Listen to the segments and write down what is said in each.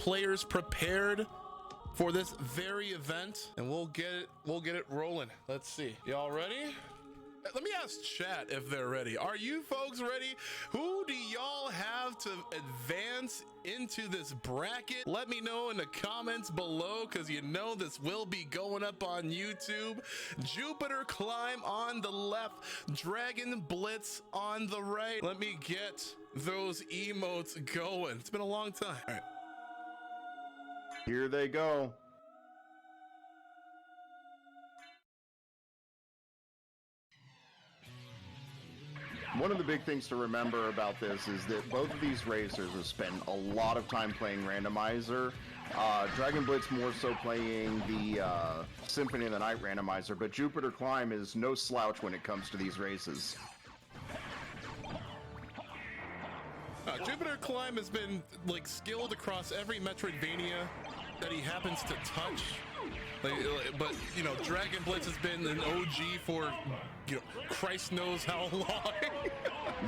players prepared for this very event, and we'll get it rolling. Let's see. Y'all ready? Let me ask chat if they're ready. Are you folks ready? Who do y'all have to advance into this bracket? Let me know in the comments below, because you know this will be going up on YouTube. Jupiter Climb on the left, Dragon Blitz on the right. Let me get those emotes going. It's been a long time. All right. Here they go. One of the big things to remember about this is that both of these racers have spent a lot of time playing Randomizer. Dragon Blitz more so playing the Symphony of the Night Randomizer, but Jupiter Climb is no slouch when it comes to these races. Jupiter Climb has been like skilled across every Metroidvania that he happens to touch. But you know, Dragon Blitz has been an OG for, you know, Christ knows how long.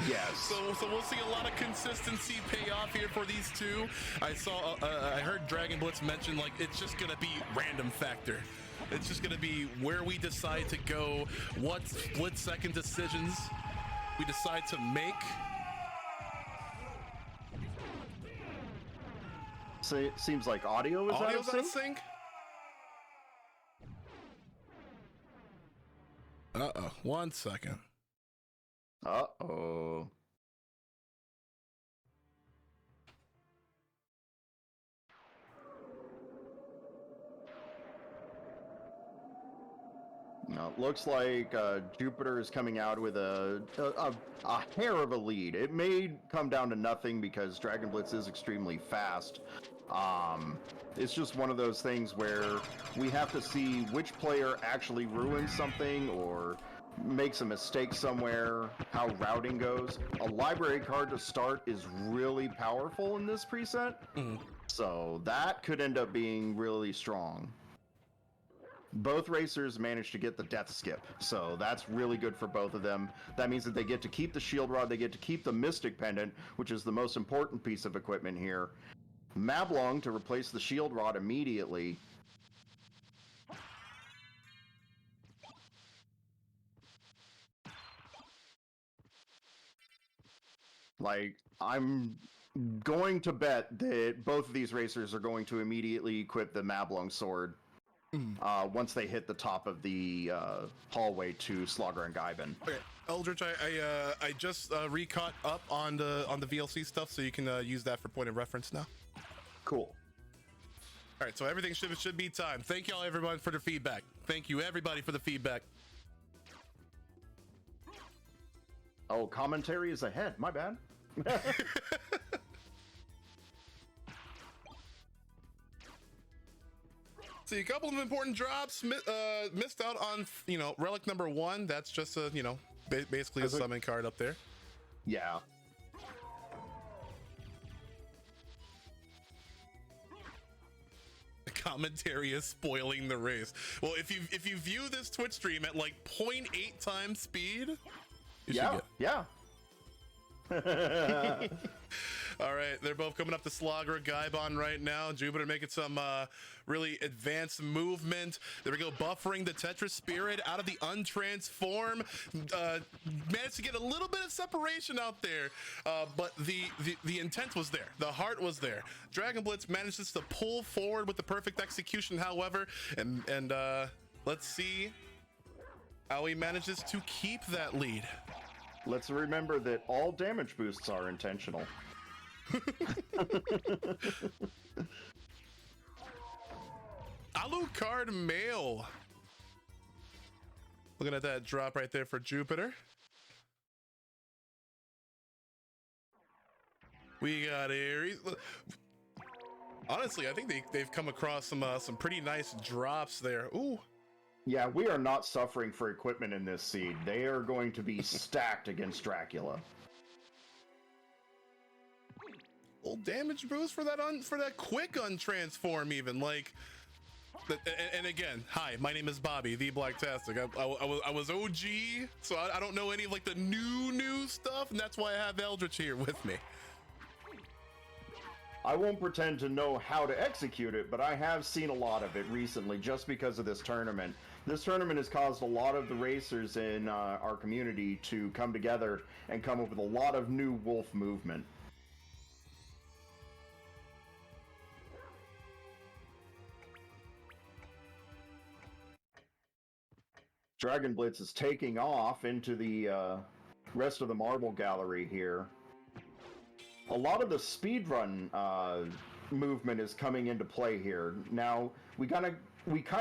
Yes. So we'll see a lot of consistency pay off here for these two. I heard Dragon Blitz mention like it's just gonna be random factor. It's just gonna be where we decide to go, what split-second decisions we decide to make. So it seems like audio is out of sync? Uh-oh, 1 second. Uh-oh. Now, it looks like Jupiter is coming out with a hair of a lead. It may come down to nothing because Dragon Blitz is extremely fast. It's just one of those things where we have to see which player actually ruins something or makes a mistake somewhere, how routing goes. A library card to start is really powerful in this preset, so that could end up being really strong. Both racers managed to get the death skip, so that's really good for both of them. That means that they get to keep the shield rod, they get to keep the mystic pendant, which is the most important piece of equipment here. Mablung to replace the shield rod immediately. Like, I'm going to bet that both of these racers are going to immediately equip the Mablung sword once they hit the top of the hallway to Slogger and Gaiben. Okay, Eldritch, I just recaught up on the VLC stuff, so you can use that for point of reference now. Cool. All right, so everything should be timed. Thank y'all everyone for the feedback. Thank you everybody for the feedback. Oh, commentary is ahead. My bad. See, a couple of important drops. Missed out on, you know, relic number 1. That's just a, you know, basically a summon card up there. Yeah. Commentary is spoiling the race. Well, if you view this Twitch stream at like 0.8 times speed, you should get. All right, they're both coming up to Slogger Gaibon right now. Jupiter making some really advanced movement. There we go, buffering the Tetris Spirit out of the untransform. Managed to get a little bit of separation out there, but the intent was there. The heart was there. Dragon Blitz manages to pull forward with the perfect execution, however, and let's see how he manages to keep that lead. Let's remember that all damage boosts are intentional. Alucard Mail. Looking at that drop right there for Jupiter. We got Ares. Honestly, I think they've come across some pretty nice drops there. Ooh. Yeah, we are not suffering for equipment in this seed. They are going to be stacked against Dracula. Full damage boost for that quick untransform even, like, and again, hi, my name is Bobby, the Blacktastic. I was OG, so I don't know any of like the new stuff, and that's why I have Eldritch here with me. I won't pretend to know how to execute it, but I have seen a lot of it recently just because of this tournament. This tournament has caused a lot of the racers in our community to come together and come up with a lot of new wolf movement. Dragon Blitz is taking off into the rest of the marble gallery here. A lot of the speedrun movement is coming into play here. Now, we kind of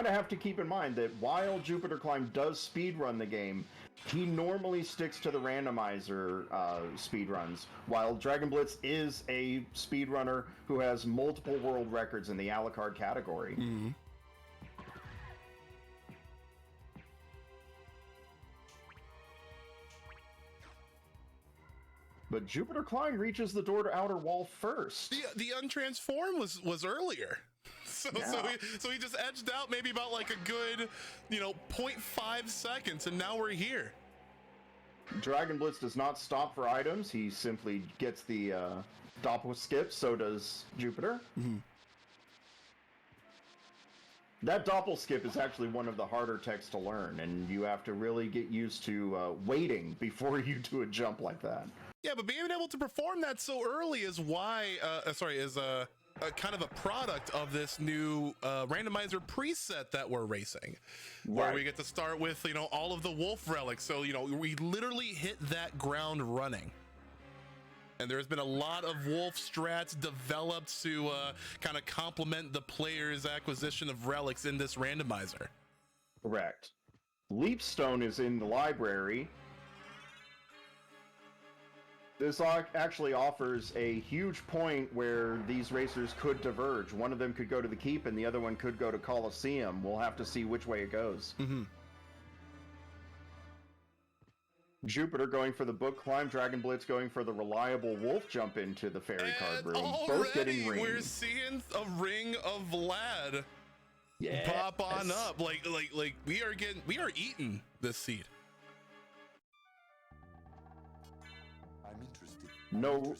have to keep in mind that while Jupiter Climb does speedrun the game, he normally sticks to the randomizer speedruns, while Dragon Blitz is a speedrunner who has multiple world records in the a la carte category. Mm-hmm. But Jupiter Climb reaches the door to outer wall first. The untransform was earlier. So he just edged out maybe about like a good, 0.5 seconds, and now we're here. Dragon Blitz does not stop for items. He simply gets the doppel skip. So does Jupiter. Mm-hmm. That doppel skip is actually one of the harder techs to learn, and you have to really get used to waiting before you do a jump like that. Yeah, but being able to perform that so early is why, is a kind of a product of this new randomizer preset that we're racing, where we get to start with, all of the wolf relics. So, we literally hit that ground running. And there's been a lot of wolf strats developed to kind of complement the player's acquisition of relics in this randomizer. Correct. Leapstone is in the library. This actually offers a huge point where these racers could diverge. One of them could go to the Keep and the other one could go to Colosseum. We'll have to see which way it goes. Mm-hmm. Jupiter going for the book climb, Dragon Blitz going for the reliable wolf jump into the fairy card room. Both getting rings. We're seeing a ring of Vlad pop on up. Like we are eating this seed. No,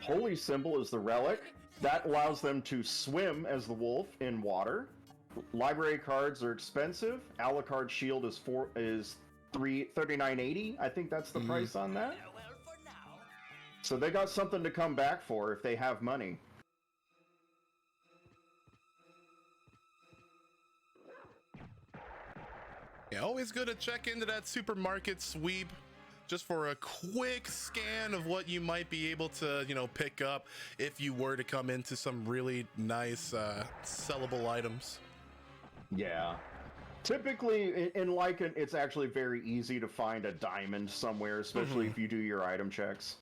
holy symbol is the relic. That allows them to swim as the wolf in water. Library cards are expensive. A la carte shield is $39.80. I think that's the price on that. So they got something to come back for if they have money. Yeah, always good to check into that supermarket sweep just for a quick scan of what you might be able to, pick up if you were to come into some really nice sellable items. Yeah. Typically, in Lycan, it's actually very easy to find a diamond somewhere, especially if you do your item checks.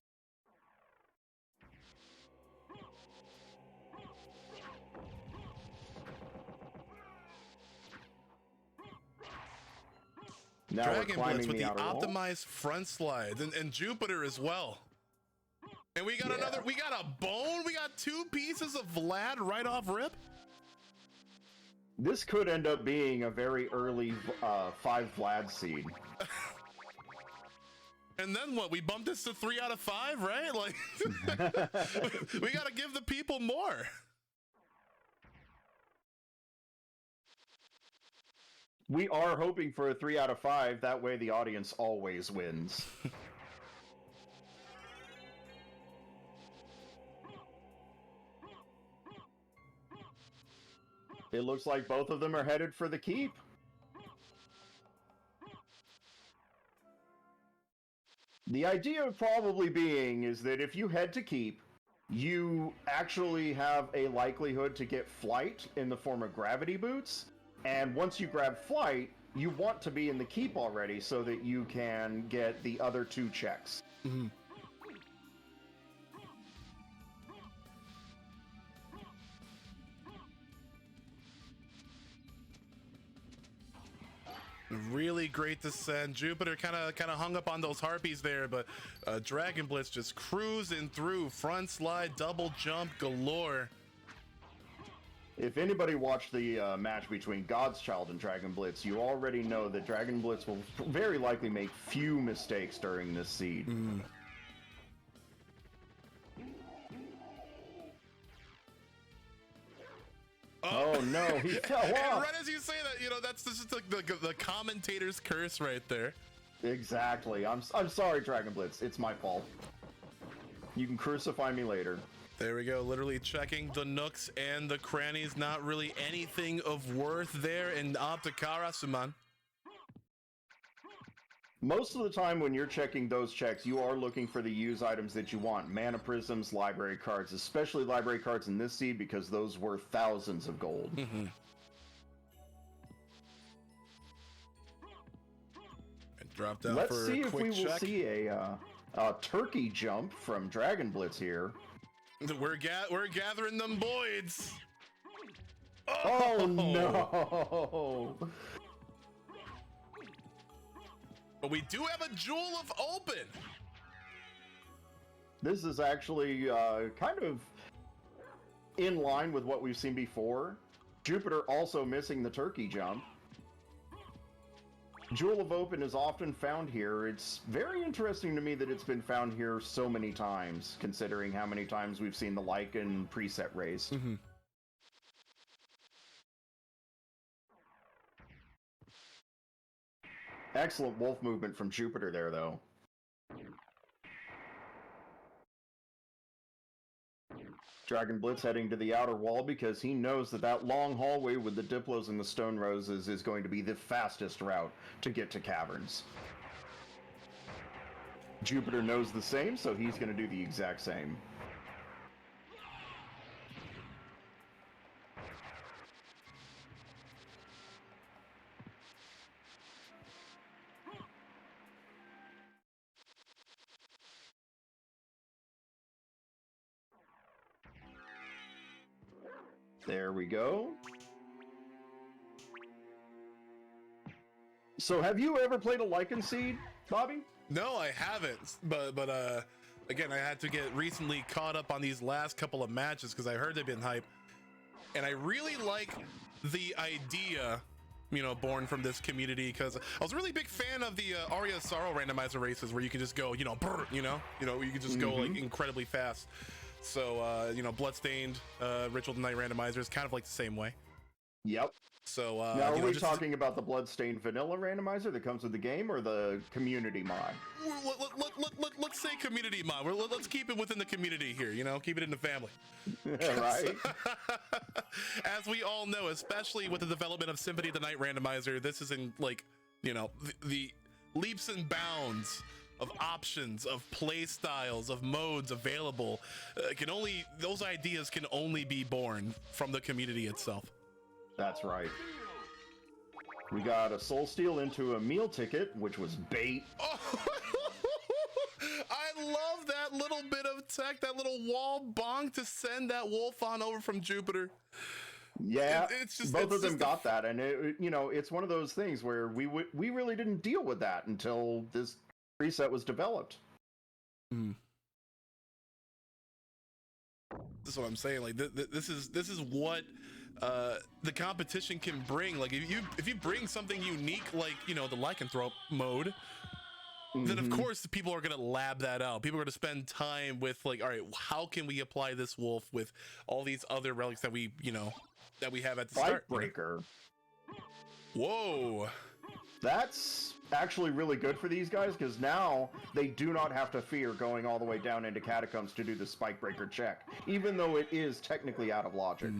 Now Dragon Blitz with the optimized optimized front slides, and Jupiter as well. And we got we got a bone, we got 2 pieces of Vlad right off rip. This could end up being a very early 5 Vlad seed. And then what? We bumped this to 3 out of 5, right? Like, we got to give the people more. We are hoping for a 3 out of 5. That way the audience always wins. It looks like both of them are headed for the Keep. The idea of probably being is that if you head to Keep, you actually have a likelihood to get flight in the form of gravity boots. And once you grab flight, you want to be in the Keep already so that you can get the other 2 checks. Mm-hmm. Really great descent. Jupiter kind of hung up on those harpies there, but Dragon Blitz just cruising through, front slide, double jump galore. If anybody watched the match between God's Child and Dragon Blitz, you already know that Dragon Blitz will very likely make few mistakes during this seed. Oh no, he fell And off. right as you say that, you know, that's just like the commentator's curse right there. Exactly. I'm sorry, Dragon Blitz. It's my fault. You can crucify me later. There we go, literally checking the nooks and the crannies. Not really anything of worth there in Optikarasuman. Most of the time when you're checking those checks, you are looking for the use items that you want. Mana prisms, library cards, especially library cards in this seed because those were thousands of gold. Mm-hmm. Drop down. Let's for see a if quick we will check. see a turkey jump from Dragon Blitz here. We're gathering them boids. Oh no! But we do have a Jewel of Open. This is actually kind of in line with what we've seen before. Jupiter also missing the turkey jump. Jewel of Open is often found here. It's very interesting to me that it's been found here so many times, considering how many times we've seen the Lycan preset race. Mm-hmm. Excellent wolf movement from Jupiter there, though. Dragon Blitz heading to the outer wall because he knows that that long hallway with the Diplos and the Stone Roses is going to be the fastest route to get to caverns. Jupiter knows the same, so he's going to do the exact same. There we go. So have you ever played a Lycan Seed, Bobby? No, I haven't. But again, I had to get recently caught up on these last couple of matches because I heard they've been hype, and I really like the idea, you know, born from this community, because I was a really big fan of the Aria Sorrow randomizer races where you can just go, you know, brr, you can just go like incredibly fast. So, you know, Bloodstained, Ritual Night randomizer is kind of like the same way. Yep. So, now, are we talking about the Bloodstained vanilla randomizer that comes with the game, or the community mod? Let's say community mod. Let's keep it within the community here, you know, keep it in the family. Right. As we all know, especially with the development of Symphony of the Night randomizer, this is in, like, you know, the leaps and bounds of options, of play styles, of modes available. Those ideas can only be born from the community itself. That's right. We got a soul steal into a meal ticket, which was bait. Oh, I love that little bit of tech, that little wall bonk to send that wolf on over from Jupiter. Yeah, both of them got that, and you know, it's one of those things where we really didn't deal with that until this preset was developed. Mm. This is what I'm saying. Like this is what the competition can bring. Like if you bring something unique, like, you know, the Lycanthrope mode, then of course the people are gonna lab that out. People are gonna spend time with, like, all right, how can we apply this wolf with all these other relics that we, you know, that we have at the start. Breaker. Whoa. That's actually really good for these guys, because now they do not have to fear going all the way down into Catacombs to do the Spike Breaker check, even though it is technically out of logic.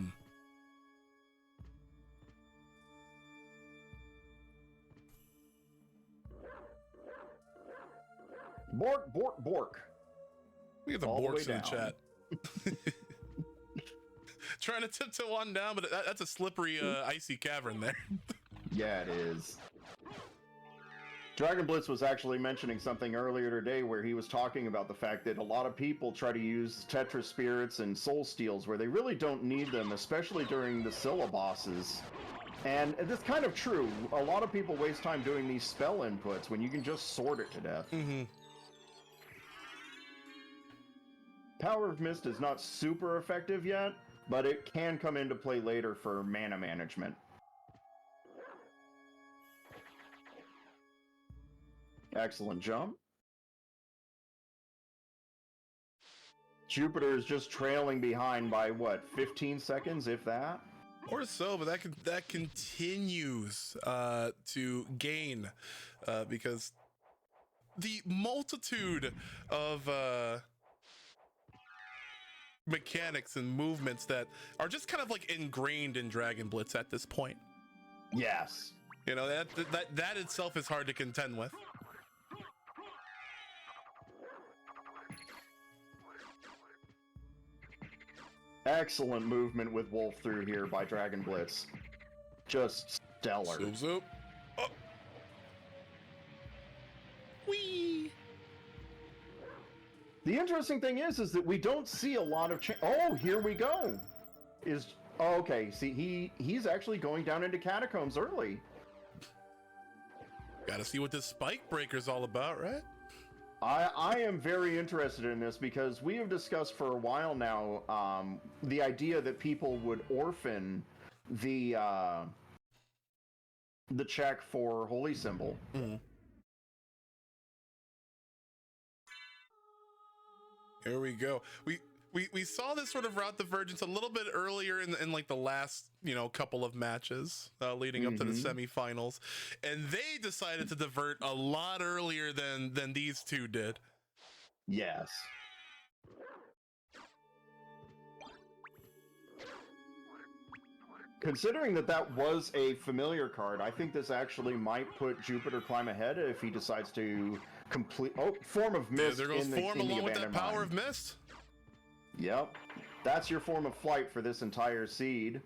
Bork, bork, bork. We have the borks in the chat. Trying to tiptoe on down, but that's a slippery, icy cavern there. Yeah, it is. Dragon Blitz was actually mentioning something earlier today where he was talking about the fact that a lot of people try to use Tetra Spirits and Soul Steals where they really don't need them, especially during the Scylla bosses. And it's kind of true. A lot of people waste time doing these spell inputs when you can just sword it to death. Power of Mist is not super effective yet, but it can come into play later for mana management. Excellent jump. Jupiter is just trailing behind by, what, 15 seconds, if that? Or so, but that continues to gain because the multitude of mechanics and movements that are just kind of like ingrained in Dragon Blitz at this point. Yes. You know, that itself is hard to contend with. Excellent movement with Wolf through here by Dragon Blitz. Just stellar. Zoop, zoop. Oh. Whee! The interesting thing is that we don't see a lot of oh, here we go. Oh, okay, see, he's actually going down into catacombs early. Gotta see what this spike breaker's all about, right? I am very interested in this because we have discussed for a while now the idea that people would orphan the check for Holy Symbol. Mm-hmm. Here we go. We saw this sort of route divergence a little bit earlier in like the last, you know, couple of matches leading up to the semifinals, and they decided to divert a lot earlier than these two did. Yes. Considering that was a familiar card, I think this actually might put Jupiter Climb ahead if he decides to complete Form of Mist. There goes Form along with that Power of Mist. Yep, that's your Form of Flight for this entire seed.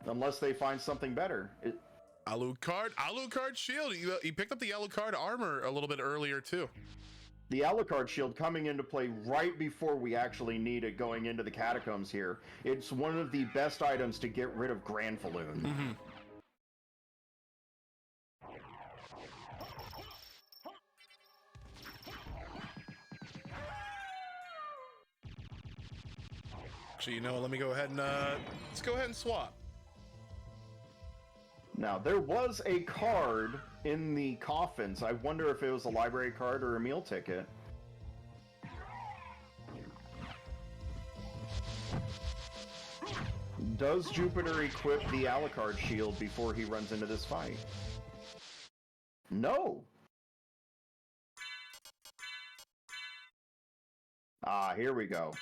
Unless they find something better. Alucard Shield. He picked up the Alucard armor a little bit earlier too. The Alucard Shield coming into play right before we actually need it going into the catacombs here. It's one of the best items to get rid of Granfaloon. Mm-hmm. You know, let me go ahead and let's go ahead and swap. Now, there was a card in the coffins. I wonder if it was a library card or a meal ticket. Does Jupiter equip the Alucard shield before he runs into this fight? No. Ah, here we go.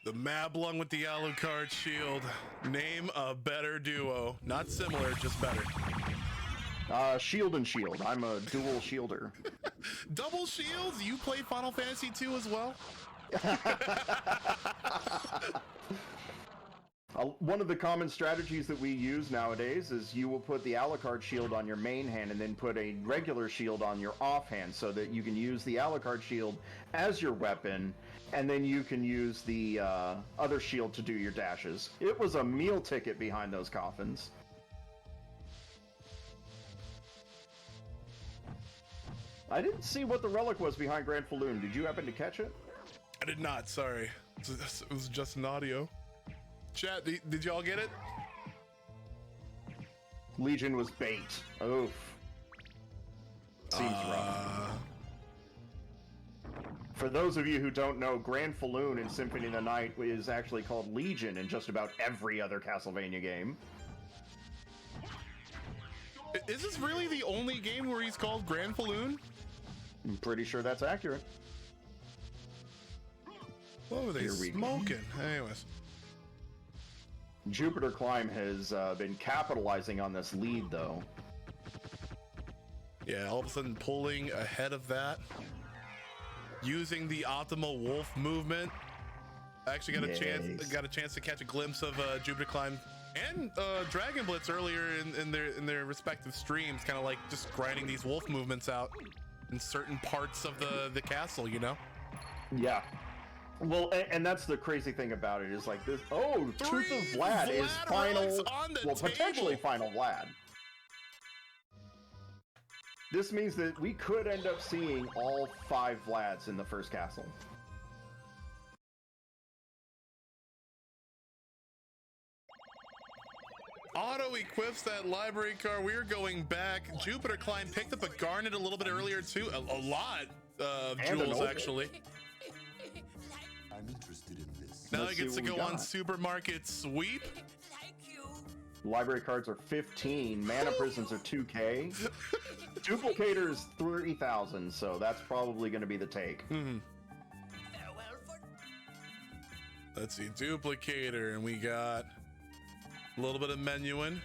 The Mablung with the Alucard shield. Name a better duo. Not similar, just better. Shield and shield. I'm a dual shielder. Double shields? You play Final Fantasy 2 as well? One of the common strategies that we use nowadays is you will put the Alucard shield on your main hand and then put a regular shield on your offhand so that you can use the Alucard shield as your weapon, and then you can use the other shield to do your dashes. It was a meal ticket behind those coffins. I didn't see what the relic was behind Granfaloon. Did you happen to catch it? I did not, sorry. It was just an audio. Chat, did y'all get it? Legion was bait. Oof. Seems rough. For those of you who don't know, Granfaloon in Symphony of the Night is actually called Legion in just about every other Castlevania game. Is this really the only game where he's called Granfaloon? I'm pretty sure that's accurate. What were they smoking? Anyways. Jupiter Climb has been capitalizing on this lead, though. Yeah, all of a sudden pulling ahead of that. Using the optimal wolf movement. I actually got a chance to catch a glimpse of Jupiter Climb and Dragon Blitz earlier in their respective streams, kind of like just grinding these wolf movements out in certain parts of the castle, you know? Yeah. Well, and that's the crazy thing about it is like this. Oh, Truth of Vlad is final. Well, potentially final Vlad. This means that we could end up seeing all 5 Vlads in the first castle. Auto equips that library card. We're going back. Jupiter Climb picked up a Garnet a little bit earlier too. A lot of jewels actually. I'm interested in this. Now Let's he gets see to what go we on got. Supermarket Sweep. Library cards are 15. Mana prisons are 2K. Duplicator is 3,000, so that's probably going to be the take. Mm-hmm. Let's see, Duplicator, and we got a little bit of menuing.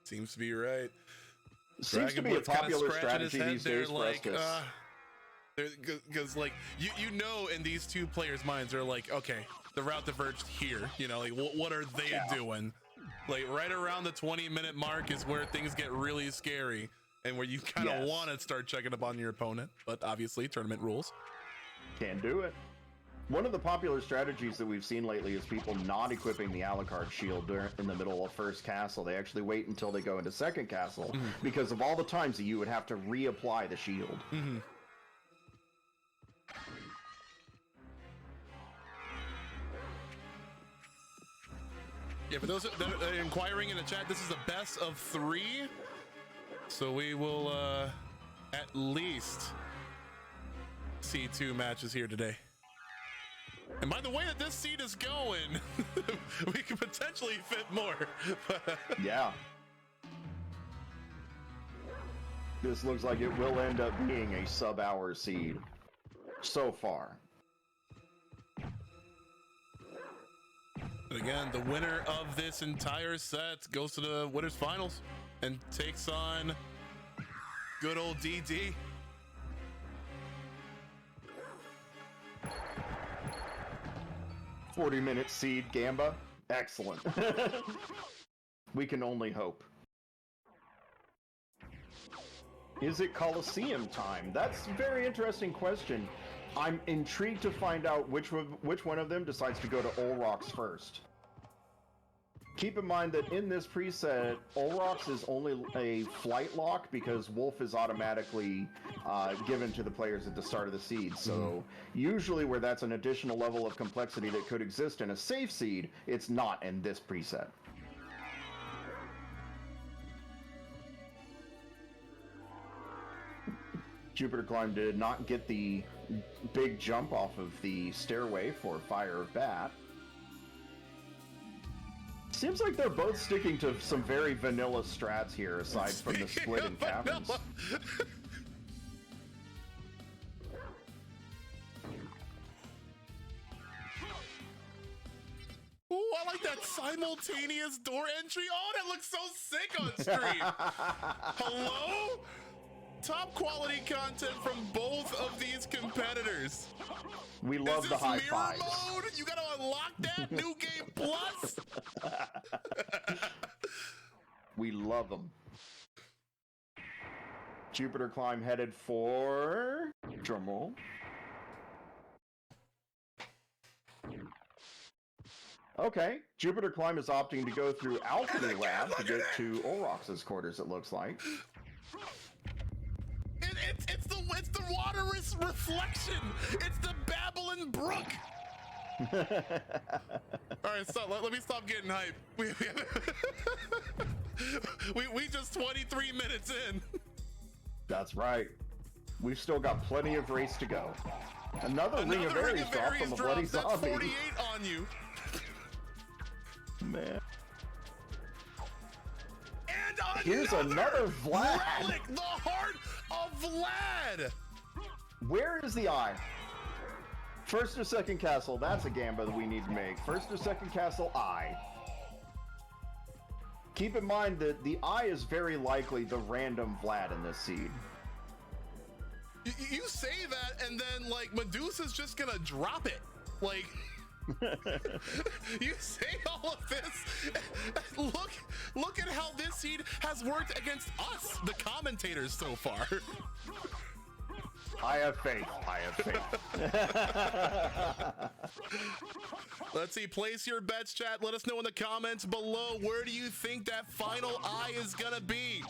Seems to be right. Seems to be a popular strategy these days for us to... because like you know, in these two players' minds, they're like, okay, the route diverged here. You know, like what are they doing? Like right around the 20-minute mark is where things get really scary and where you kind of want to start checking up on your opponent. But obviously, tournament rules. Can't do it. One of the popular strategies that we've seen lately is people not equipping the Alucard shield in the middle of first castle. They actually wait until they go into second castle because of all the times that you would have to reapply the shield. Yeah, for those that are inquiring in the chat, this is a best of 3. So we will at least see 2 matches here today. And by the way that this seed is going, we could potentially fit more. Yeah. This looks like it will end up being a sub-hour seed so far. But again, the winner of this entire set goes to the winners finals and takes on good old DD. "40-minute seed, Gamba." Excellent. We can only hope. Is it Coliseum time? That's a very interesting question. I'm intrigued to find out which one of them decides to go to Olrox first. Keep in mind that in this preset, Olrox is only a flight lock because Wolf is automatically given to the players at the start of the seed. So usually where that's an additional level of complexity that could exist in a safe seed, it's not in this preset. Jupiter Climb did not get the big jump off of the stairway for Fire of Bat. Seems like they're both sticking to some very vanilla strats here, aside from the split in caverns. Ooh, I like that simultaneous door entry. Oh, that looks so sick on stream. Hello? Top quality content from both of these competitors. We love the high fives. Mode? You gotta unlock that New Game Plus. We love them. Jupiter Climb headed for drumroll. Okay, Jupiter Climb is opting to go through Alchemy Lab to get to Olrox's quarters, it looks like. It's the waterous reflection. It's the Babylon Brook. All right, stop. Let me stop getting hype. We just 23 minutes in. That's right. We've still got plenty of race to go. Another Ring of Aries drop from a bloody zombie. That's 48 on you. Man. And here's another Vlad. Relic, the heart of Vlad. Where is the eye? First or second castle? That's a gamba that we need to make. First or second castle, eye. Keep in mind that the eye is very likely the random Vlad in this seed. You say that, and then like Medusa's just gonna drop it. Like, you say all of this. Look at how this seed has worked against us, the commentators, so far. I have faith. I have faith. Let's see. Place your bets, chat. Let us know in the comments below. Where do you think that final eye is gonna be?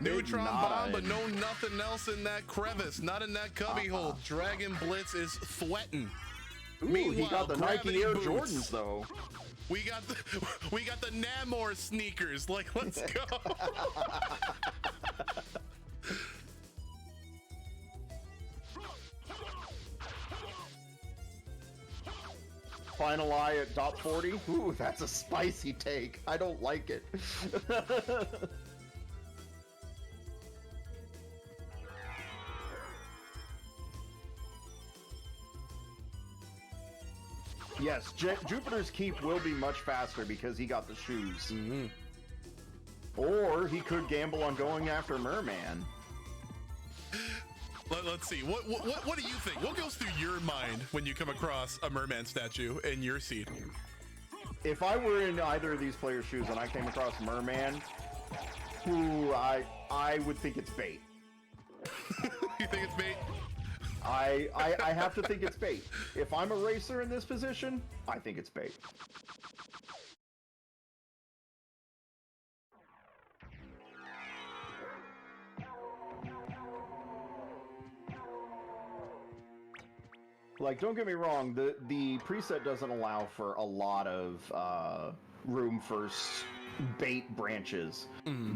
Neutron bomb, but no nothing else in that crevice. Not in that cubby hole. Dragon Blitz is sweating. Ooh, he got the Nike gravity Air boots. Jordans though. We got the Namor sneakers. Like, let's go. Final eye at dot 40. Ooh, that's a spicy take. I don't like it. Yes, Jupiter's Keep will be much faster because he got the shoes. Mm-hmm. Or he could gamble on going after Merman. Let's see. What do you think? What goes through your mind when you come across a merman statue in your seed? If I were in either of these players' shoes and I came across Merman, who I would think it's bait. You think it's bait? I have to think it's bait. If I'm a racer in this position, I think it's bait. Like, don't get me wrong, the preset doesn't allow for a lot of room for bait branches,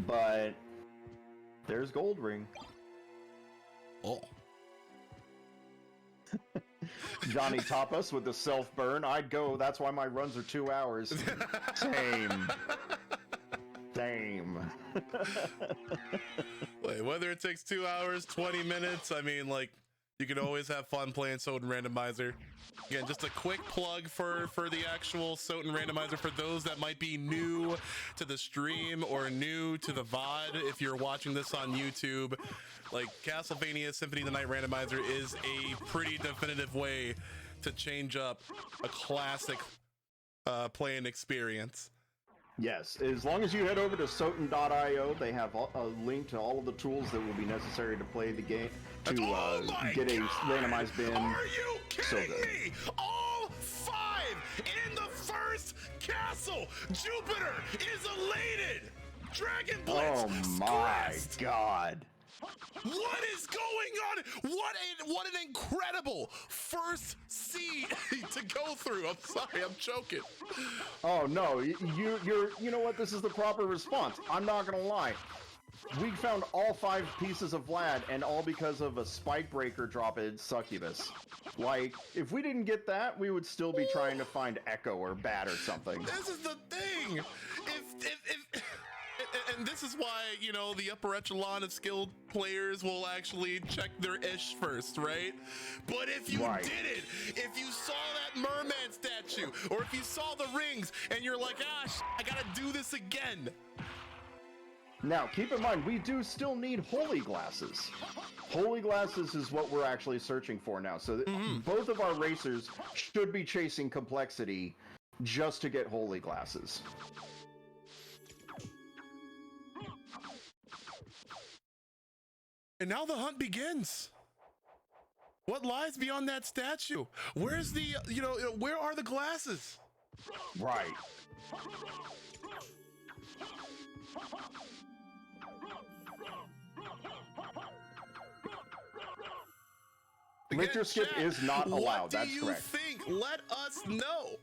but there's Gold Ring. Oh. Johnny Tapas with the self-burn. I'd go. That's why my runs are 2 hours. Same. Same. Wait, whether it takes 2 hours, 20 minutes, I mean, like, you can always have fun playing SOTN Randomizer. Again, just a quick plug for the actual SOTN Randomizer for those that might be new to the stream or new to the VOD. If you're watching this on YouTube, like, Castlevania Symphony of the Night Randomizer is a pretty definitive way to change up a classic playing experience. Yes, as long as you head over to Soten.io, they have a link to all of the tools that will be necessary to play the game, to get a randomized bin. Are you kidding So me? All 5 in the first castle! Jupiter is elated! Dragon Blitz! Oh my god. What is going on? What an incredible first seed to go through. I'm sorry, I'm choking. Oh no, you know what? This is the proper response. I'm not gonna lie. We found all 5 pieces of Vlad, and all because of a spike breaker drop in Succubus. Like, if we didn't get that, we would still be trying to find Echo or Bat or something. This is the thing. And this is why, you know, the upper echelon of skilled players will actually check their ish first, right? But if you did it, if you saw that merman statue, or if you saw the rings, and you're like, I gotta do this again. Now, keep in mind, we do still need holy glasses. Holy glasses is what we're actually searching for now. So both of our racers should be chasing complexity just to get holy glasses. And now the hunt begins. What lies beyond that statue? Where's the, where are the glasses? Right. Richter skip is not allowed. That's correct. What do you think? Let us know.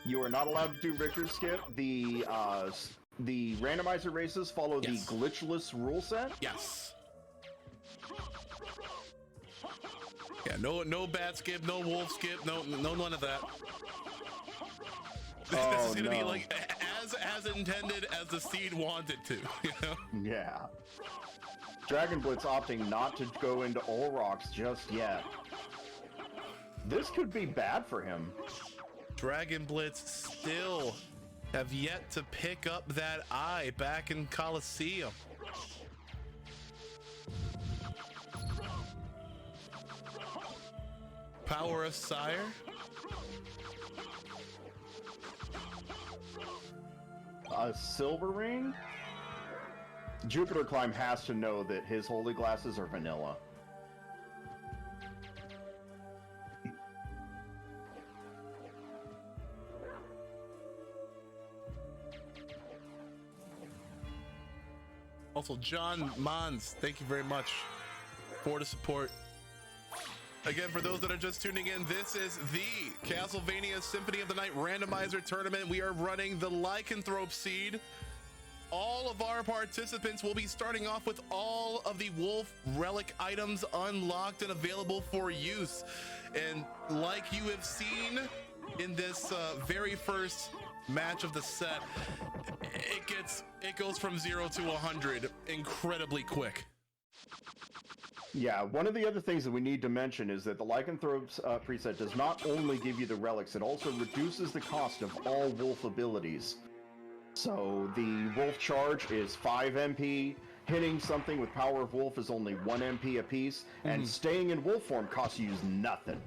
You are not allowed to do Richter skip. The randomizer races follow the glitchless rule set. Yes. Yeah, no bat skip, no wolf skip, no none of that. This is gonna be like as intended as the seed wanted to, you know? Yeah. Dragon Blitz opting not to go into all rocks just yet. This could be bad for him. Dragon Blitz still have yet to pick up that eye back in Coliseum. Power of Sire. A silver ring? Jupiter Climb has to know that his holy glasses are vanilla. Also, John Mons, thank you very much for the support. Again, for those that are just tuning in, this is the Castlevania Symphony of the Night Randomizer Tournament. We are running the Lycanthrope seed. All of our participants will be starting off with all of the wolf relic items unlocked and available for use. And like you have seen in this very first match of the set, it goes from 0 to 100 incredibly quick. Yeah, one of the other things that we need to mention is that the Lycanthrope's preset does not only give you the relics, it also reduces the cost of all wolf abilities. So the wolf charge is 5 MP, hitting something with power of wolf is only 1 MP apiece, and staying in wolf form costs you nothing.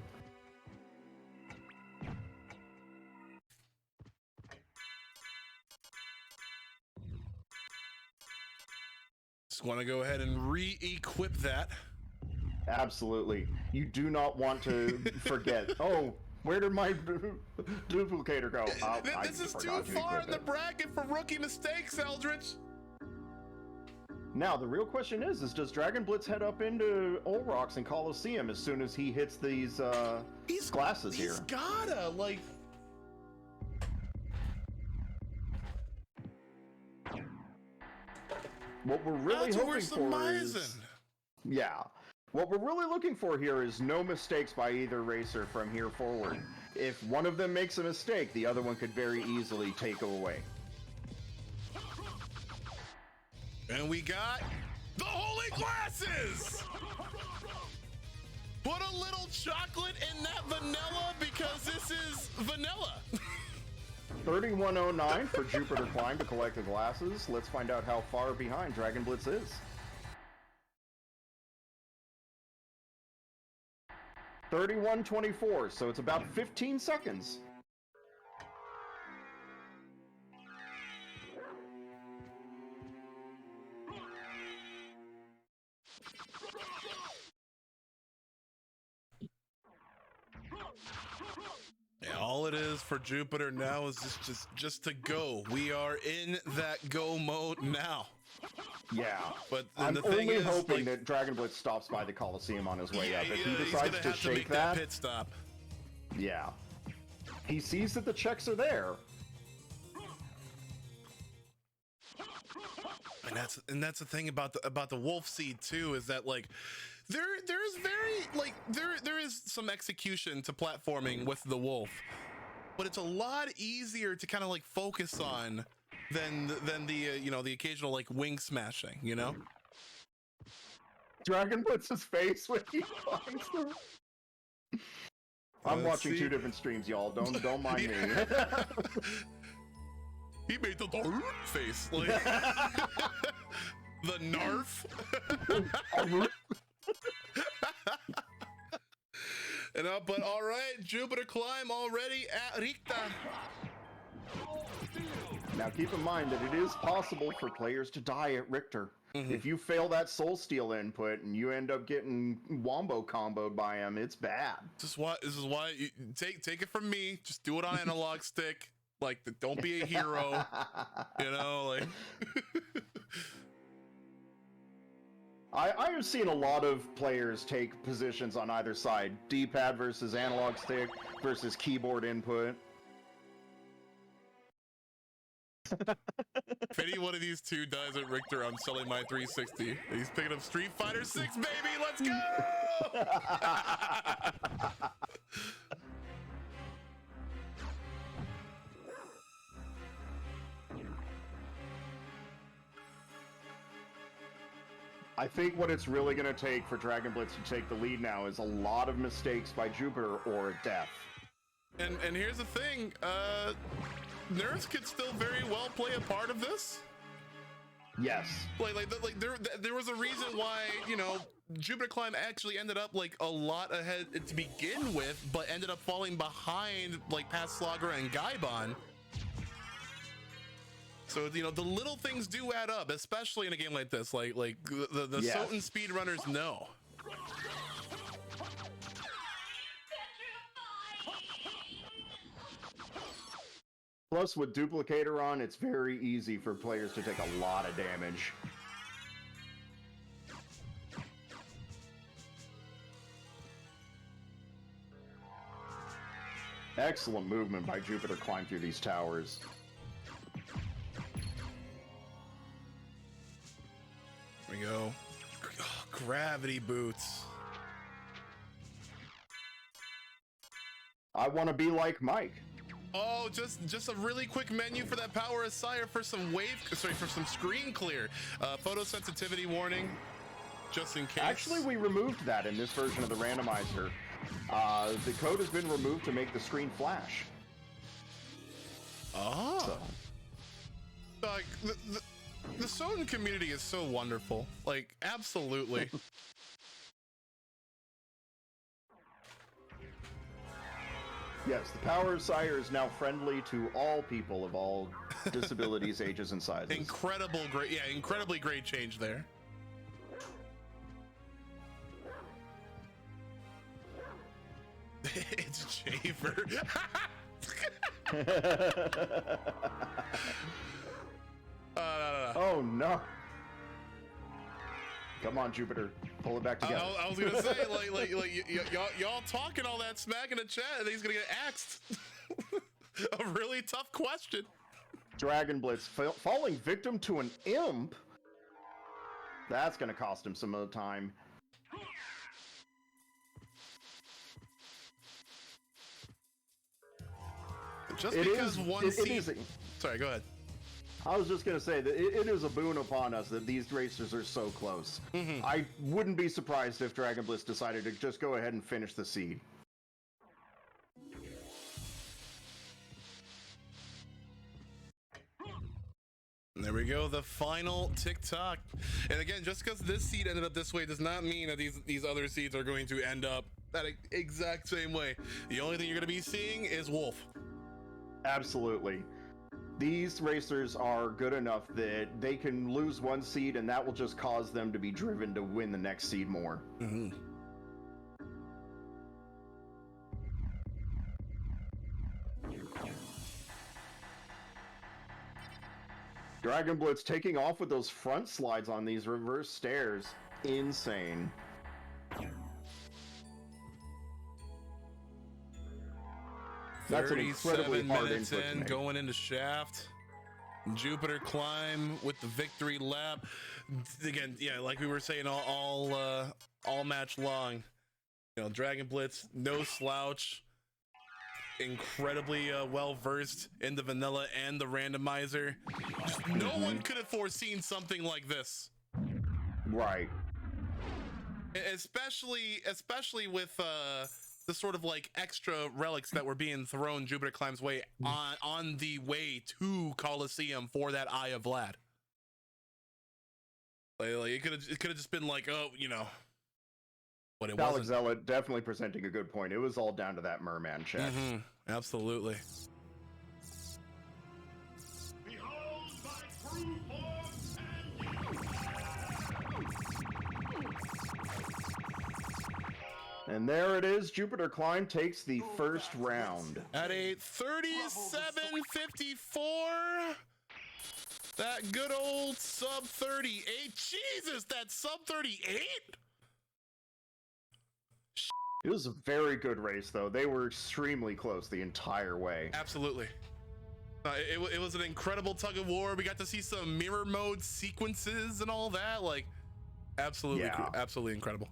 Just want to go ahead and re-equip that. Absolutely. You do not want to forget, oh, where did my duplicator go? This is too far in the bracket for rookie mistakes, Eldritch. Now, the real question is does Dragon Blitz head up into Olrox and Coliseum as soon as he hits these glasses here? He's gotta, like... What we're really hoping for is... Yeah. What we're really looking for here is no mistakes by either racer from here forward. If one of them makes a mistake, the other one could very easily take away. And we got the holy glasses! Put a little chocolate in that vanilla because this is vanilla. 3109 for Jupiter Climb to collect the glasses. Let's find out how far behind Dragon Blitz is. 3124, so it's about 15 seconds. Yeah, all it is for Jupiter now is just to go. We are in that go mode now. Yeah, but I'm the thing only is, hoping like, that Dragon Blitz stops by the Coliseum on his way up. If he he's decides gonna to have shake make that pit stop. Yeah. He sees that the checks are there. And that's the thing about the wolf seed too, is that like there's very like there is some execution to platforming with the wolf, but it's a lot easier to kind of like focus on than the you know, the occasional like wing smashing, you know. Dragon Blitz's face when he finds them. I'm watching two different streams, y'all. Don't mind me. He made the face, like the narf. But all right, Jupiter Climb already at Ricta. Now keep in mind that it is possible for players to die at Richter. If you fail that soul steal input and you end up getting wombo comboed by him, it's bad. This is why you take it from me. Just do it on analog stick. Like, don't be a hero. You know, like. I have seen a lot of players take positions on either side. D-pad versus analog stick versus keyboard input. If any one of these two dies at Richter, I'm selling my 360. He's picking up Street Fighter 6, baby. Let's go! I think what it's really going to take for Dragon Blitz to take the lead now is a lot of mistakes by Jupiter or a death. And here's the thing, nerfs could still very well play a part of this. Yes. There was a reason why, you know, Jupiter Climb actually ended up like a lot ahead to begin with, but ended up falling behind like Pat Slogger and Gaibon. So, you know, the little things do add up, especially in a game like this. Like the yes. SOTN speedrunners know. Plus, with Duplicator on, it's very easy for players to take a lot of damage. Excellent movement by Jupiter climb through these towers. There we go. Oh, gravity boots. I want to be like Mike. Oh, just a really quick menu for that power of Sire for some for some screen clear. Photosensitivity warning, just in case. Actually, we removed that in this version of the randomizer. The code has been removed to make the screen flash. Oh. So. Like, the SOTN community is so wonderful. Like, absolutely. Yes, the power of Sire is now friendly to all people of all disabilities, ages, and sizes. Incredibly great change there. It's Javer. No. Oh no! Come on, Jupiter, pull it back together. I was gonna say, like y'all talking all that smack in the chat, and he's gonna get axed. A really tough question. Dragon Blitz falling victim to an imp. That's gonna cost him some of the time. Just because one seed. Sorry, go ahead. I was just gonna say that it is a boon upon us that these racers are so close. Mm-hmm. I wouldn't be surprised if Dragon Blitz decided to just go ahead and finish the seed. There we go, the final tick-tock. And again, just because this seed ended up this way does not mean that these other seeds are going to end up that exact same way. The only thing you're going to be seeing is Wolf. Absolutely. These racers are good enough that they can lose one seed and that will just cause them to be driven to win the next seed more. Mm-hmm. Dragon Blitz taking off with those front slides on these reverse stairs. Insane. That's an incredibly 37 hard minutes input to in, make. going into shaft. Jupiter climb with the victory lap. Again, yeah, like we were saying all match long. You know, Dragon Blitz, no slouch. Incredibly well versed in the vanilla and the randomizer. Just no one could have foreseen something like this. Right. Especially with the sort of like extra relics that were being thrown Jupiter Climb's way on the way to Coliseum for that Eye of Vlad. Like it could have just been like, oh, you know, but it wasn't. Zealot definitely presenting a good point. It was all down to that merman check. Mm-hmm. Absolutely. Behold my true form And there it is. Jupiter Climb takes the first round. At a 37.54. That good old sub 38. Jesus, that sub 38? It was a very good race, though. They were extremely close the entire way. Absolutely. It was an incredible tug of war. We got to see some mirror mode sequences and all that. Like, absolutely, absolutely incredible.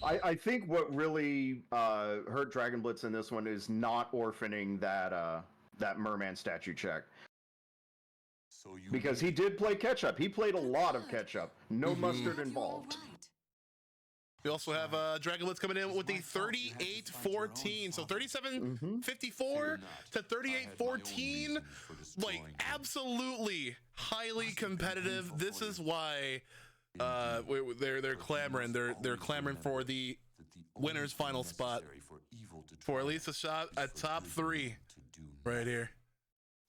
I think what really hurt Dragon Blitz in this one is not orphaning that merman statue check. Because he did play catch-up. He played a lot of catch-up. No mustard involved. We also have Dragon Blitz coming in with the 38.14. So 37.54 to 38.14. Like, absolutely highly competitive. This is why they're clamoring. They're clamoring for the winner's final spot for at least a shot at top 3 right here.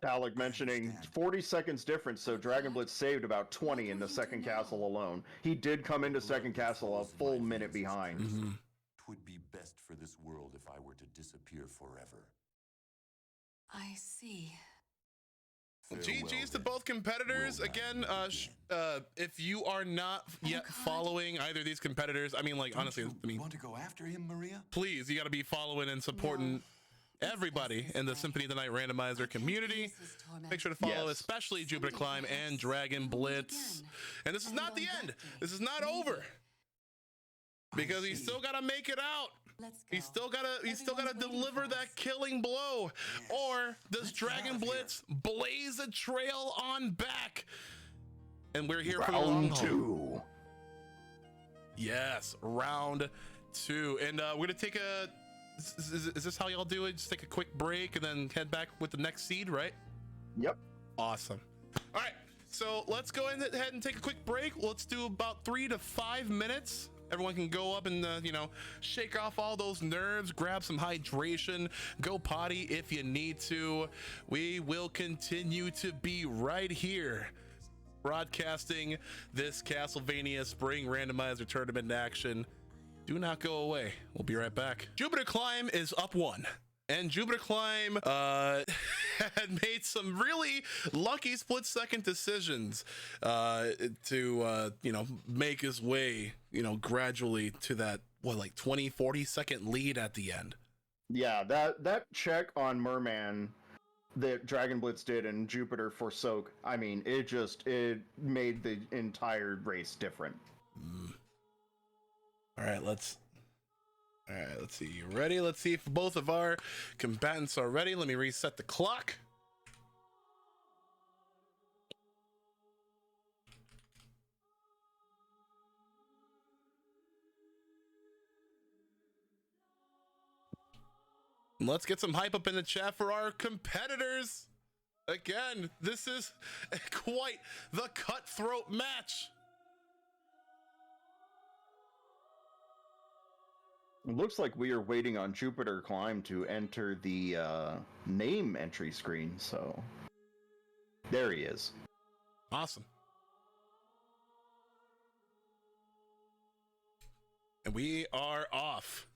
Alec mentioning 40 seconds difference, so Dragon Blitz saved about 20 in the second castle alone. He did come into second castle a full minute behind. Twould be best for this world if I were to disappear forever. I see. GG's to both competitors. Again, if you are not yet following either of these competitors, I mean, like, honestly, I mean, want to go after him, Maria? please, you got to be following and supporting everybody in the Symphony of the Night Randomizer community. Make sure to follow especially Jupiter Climb and Dragon Blitz. And this is not the end. This is not over. Because he's still gotta make it out. He's still gotta deliver that killing blow. Or does Dragon Blitz blaze a trail on back? And we're here for the long haul. Round 2. Yes, round 2. And we're gonna take a, is this how y'all do it? Just take a quick break and then head back with the next seed, right? Yep. Awesome. All right, so let's go ahead and take a quick break. Let's do about 3 to 5 minutes. Everyone can go up and, you know, shake off all those nerves, grab some hydration, go potty if you need to. We will continue to be right here, broadcasting this Castlevania Spring Randomizer Tournament in action. Do not go away. We'll be right back. Jupiter Climb is up 1. And Jupiter Climb had made some really lucky split-second decisions to, you know, make his way, you know, gradually to that, what, like 20, 40-second lead at the end. Yeah, that check on Merman that Dragon Blitz did and Jupiter forsook, I mean, it made the entire race different. All right, let's see. You ready? Let's see if both of our combatants are ready. Let me reset the clock. Let's get some hype up in the chat for our competitors. Again, this is quite the cutthroat match. It looks like we are waiting on Jupiter Climb to enter the name entry screen, so there he is. Awesome. And we are off.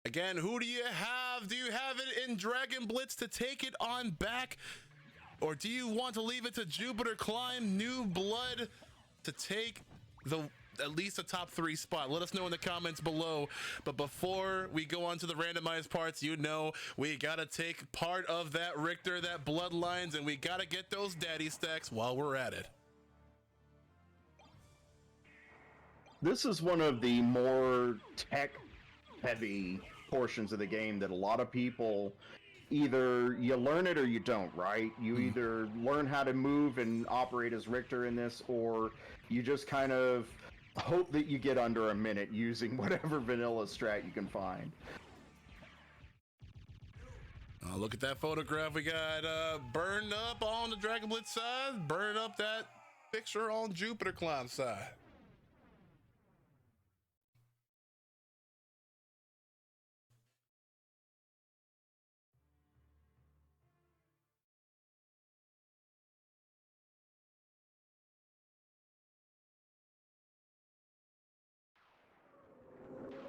Again, who do you have? Do you have it in Dragon Blitz to take it on back? Or do you want to leave it to Jupiter Climb, New Blood, to take at least a top 3 spot? Let us know in the comments below. But before we go on to the randomized parts, you know we gotta take part of that Richter, that bloodlines, and we gotta get those daddy stacks while we're at it. This is one of the more tech-heavy portions of the game that a lot of people, either you learn it or you don't, right? You either learn how to move and operate as Richter in this, or you just kind of hope that you get under a minute using whatever vanilla strat you can find. Oh, look at that photograph. We got burned up on the Dragon Blitz side, burned up that picture on Jupiter Climb side.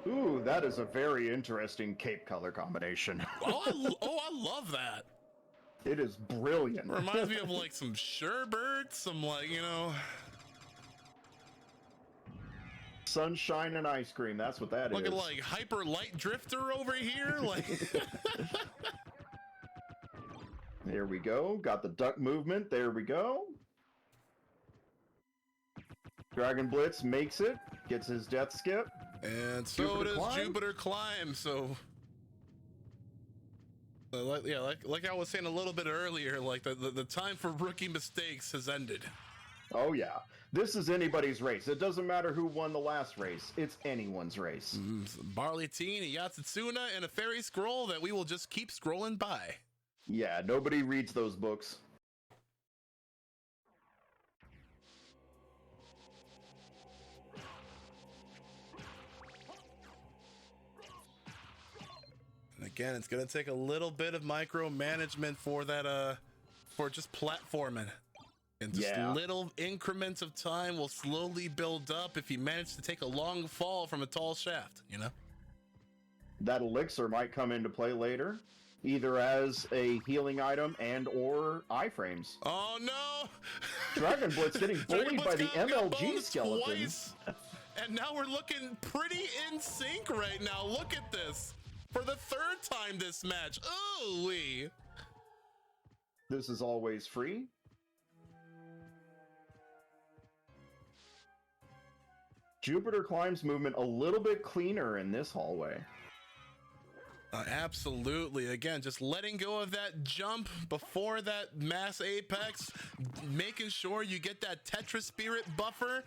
Ooh, that is a very interesting cape color combination. I love that. It is brilliant. Reminds me of like some sherbet, some like, you know. Sunshine and ice cream, that's what that is. Looking like Hyper Light Drifter over here. Like. There we go. Got the duck movement. There we go. Dragon Blitz makes it. Gets his death skip. And so does Jupiter Climb. So, like I was saying a little bit earlier, like the time for rookie mistakes has ended. Oh yeah, this is anybody's race. It doesn't matter who won the last race. It's anyone's race. Barley Teen, a Yatsutsuna, and a fairy scroll that we will just keep scrolling by. Yeah, nobody reads those books. Again, it's gonna take a little bit of micromanagement for that, for just platforming, and just little increments of time will slowly build up if you manage to take a long fall from a tall shaft. You know, that elixir might come into play later, either as a healing item and or iframes. Oh no! Dragon Blitz getting bullied by the MLG skeleton. And now we're looking pretty in sync right now. Look at this. For the third time this match. Ooh-wee. This is always free. Jupiter climbs movement a little bit cleaner in this hallway. Absolutely. Again, just letting go of that jump before that mass apex, making sure you get that Tetra Spirit buffer.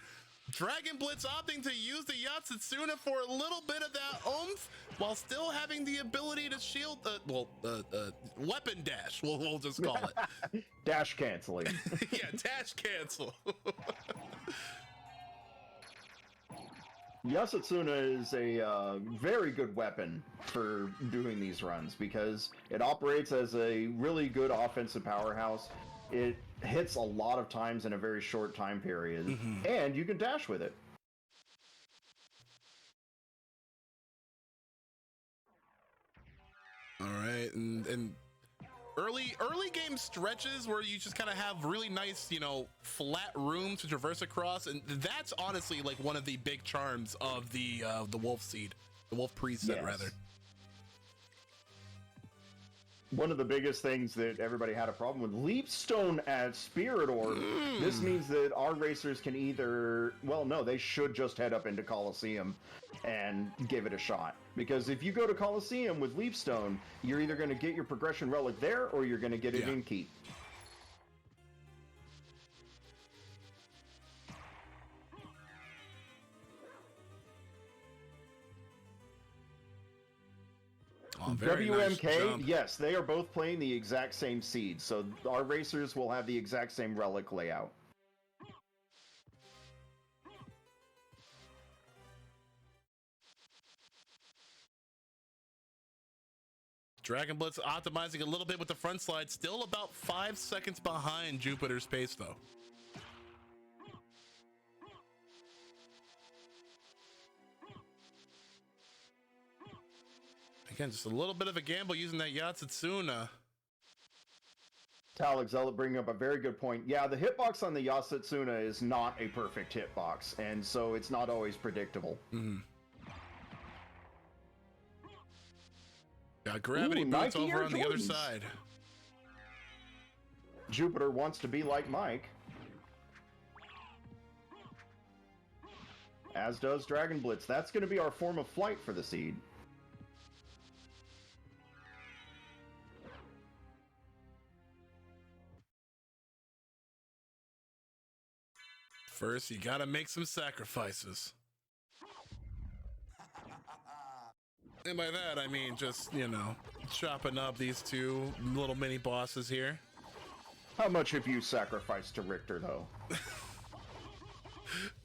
Dragon Blitz opting to use the Yatsutsuna for a little bit of that oomph while still having the ability to shield, weapon dash, we'll just call it. Dash canceling. Yeah, dash cancel. Yasutsuna is a very good weapon for doing these runs because it operates as a really good offensive powerhouse. It hits a lot of times in a very short time period, and you can dash with it. All right, and early game stretches where you just kind of have really nice, flat room to traverse across, and that's honestly like one of the big charms of the wolf seed, the wolf preset rather. One of the biggest things that everybody had a problem with, Leapstone as Spirit Orb. This means that our racers can either, they should just head up into Coliseum and give it a shot. Because if you go to Coliseum with Leapstone, you're either going to get your progression relic there or you're going to get it in Keep. Oh, WMK, nice, yes, they are both playing the exact same seed, so our racers will have the exact same relic layout. Dragon Blitz optimizing a little bit with the front slide, still about 5 seconds behind Jupiter's pace though. Again, just a little bit of a gamble using that Yatsutsuna. Talek Zealot bringing up a very good point. Yeah, the hitbox on the Yatsutsuna is not a perfect hitbox, and so it's not always predictable. Got gravity boots over on the other side. Jupiter wants to be like Mike. As does Dragon Blitz. That's going to be our form of flight for the seed. First, you gotta make some sacrifices. And by that, I mean just, chopping up these two little mini bosses here. How much have you sacrificed to Richter, though?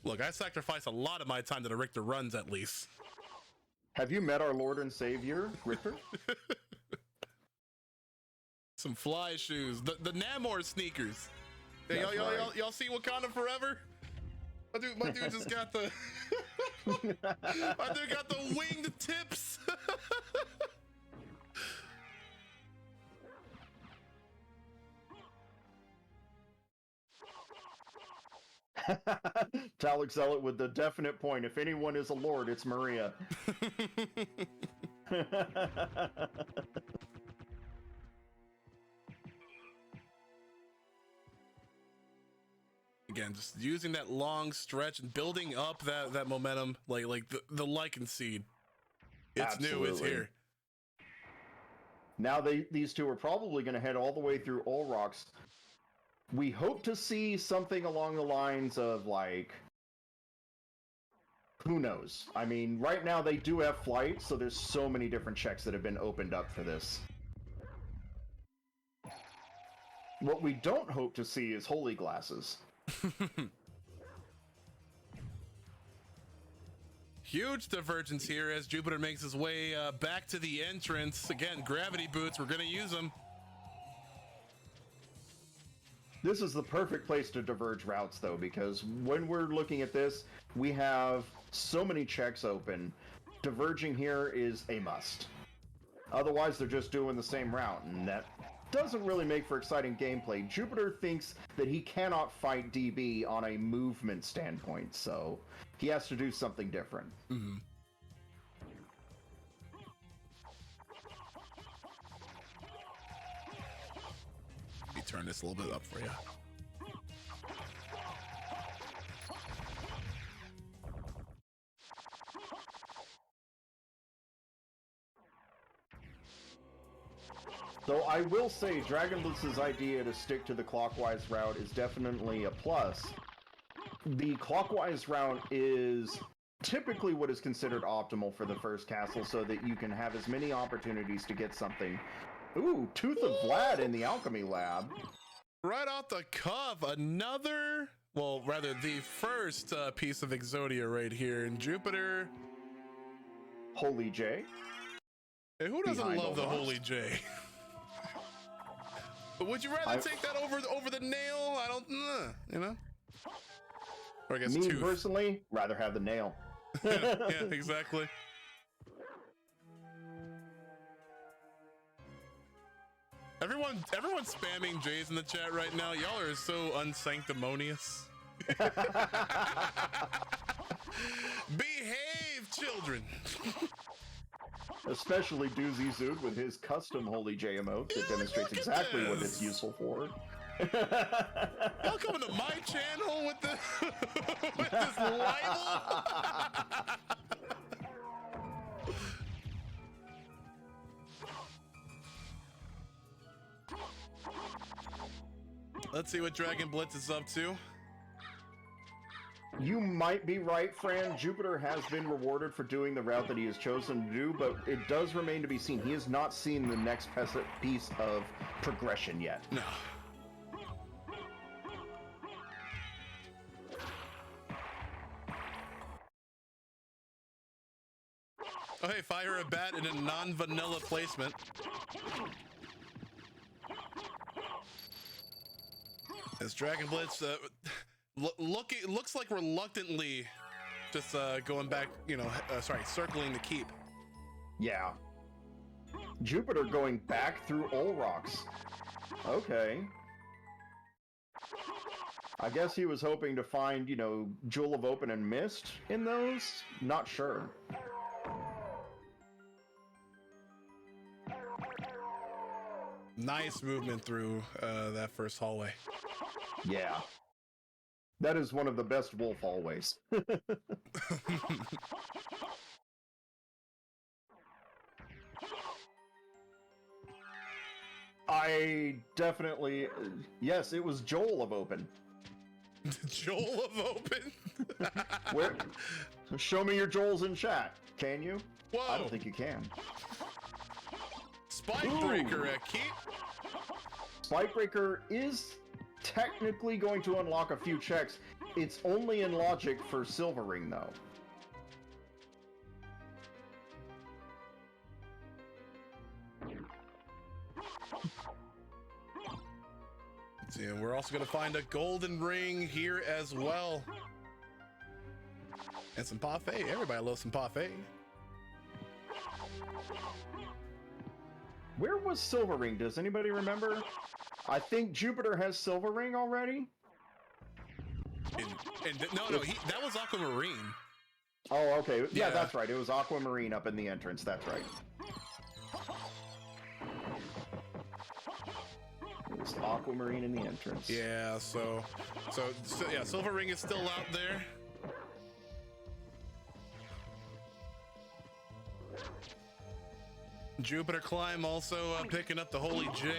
Look, I sacrifice a lot of my time to the Richter runs, at least. Have you met our Lord and Savior, Richter? Some fly shoes. The Namor sneakers. Hey, y'all see Wakanda Forever? My dude just got the... my dude got the winged tips. Talek Zealot with the definite point. If anyone is a lord, it's Maria. Again, just using that long stretch and building up that momentum, like the Lycan seed. It's new, it's here. Now these two are probably going to head all the way through Olrox. We hope to see something along the lines of, who knows? I mean, right now they do have flight, so there's so many different checks that have been opened up for this. What we don't hope to see is holy glasses. Huge divergence here as Jupiter makes his way back to the entrance. Again, gravity boots, we're going to use them. This is the perfect place to diverge routes, though, because when we're looking at this, we have so many checks open. Diverging here is a must. Otherwise, they're just doing the same route, and that doesn't really make for exciting gameplay. Jupiter thinks that he cannot fight DB on a movement standpoint, so he has to do something different. Mm-hmm. Let me turn this a little bit up for you. So I will say Dragon Blitz's idea to stick to the clockwise route is definitely a plus. The clockwise route is typically what is considered optimal for the first castle so that you can have as many opportunities to get something. Ooh, Tooth of Vlad in the Alchemy Lab. Right off the cuff, another, well, rather the first piece of Exodia right here in Jupiter. Holy J. Hey, who doesn't Behind love the Olaf. Holy J? But would you rather take that over the nail? I don't, you know? Or I guess Me tooth. personally, rather have the nail. Yeah, exactly. Everyone's spamming J's in the chat right now. Y'all are so unsanctimonious. Behave, children. Especially Doozy Zood with his custom Holy J emote that demonstrates exactly what it's useful for. Y'all coming to my channel with the with this libel? Let's see what Dragon Blitz is up to. You might be right, Fran. Jupiter has been rewarded for doing the route that he has chosen to do, but it does remain to be seen. He has not seen the next piece of progression yet. No. Oh, hey, fire a bat in a non-vanilla placement. As Dragon Blitz looks like reluctantly just going back, you know, circling the keep. Yeah. Jupiter going back through Olrox. Okay. I guess he was hoping to find, you know, Jewel of Open and Mist in those? Not sure. Nice movement through that first hallway. Yeah. That is one of the best wolf hallways. I definitely... Yes, it was Joel of Open. Joel of Open? Where? Show me your Joels in chat. Can you? Whoa. I don't think you can. Spikebreaker at keep. Spikebreaker is technically going to unlock a few checks. It's only in logic for Silver Ring, though. See, and we're also going to find a golden ring here as well. And some parfait. Everybody loves some parfait. Where was Silver Ring? Does anybody remember? I think Jupiter has Silver Ring already. No, that was Aquamarine. Oh, okay. Yeah, Yeah. that's right. It was Aquamarine up in the entrance. That's right. It was Aquamarine in the entrance. Yeah, so yeah, Silver Ring is still out there. Jupiter Climb also picking up the Holy J.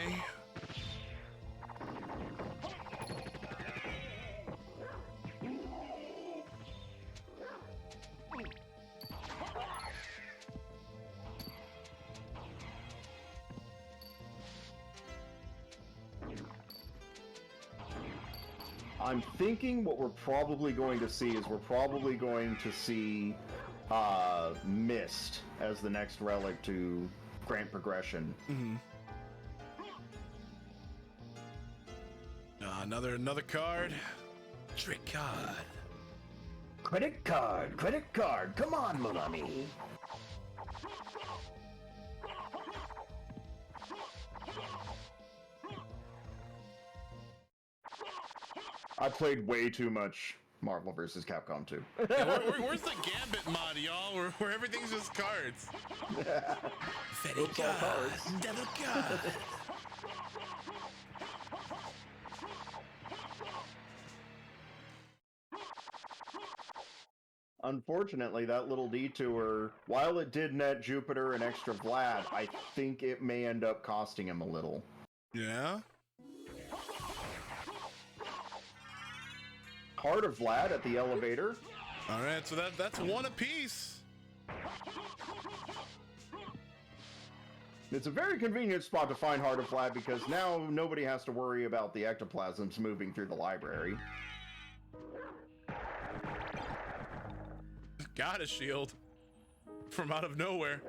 I'm thinking what we're probably going to see is Mist as the next relic to grant progression. Mm-hmm. Another card. Trick card. Credit card. Come on, mon ami. I played way too much Marvel vs. Capcom 2. Yeah, where's the Gambit mod, y'all? Where everything's just cards. Oops, all cards. Devil God. Unfortunately, that little detour, while it did net Jupiter an extra Vlad, I think it may end up costing him a little. Yeah? Heart of Vlad at the elevator. All right, so that's one apiece. It's a very convenient spot to find Heart of Vlad because now nobody has to worry about the ectoplasms moving through the library. Got a shield from out of nowhere.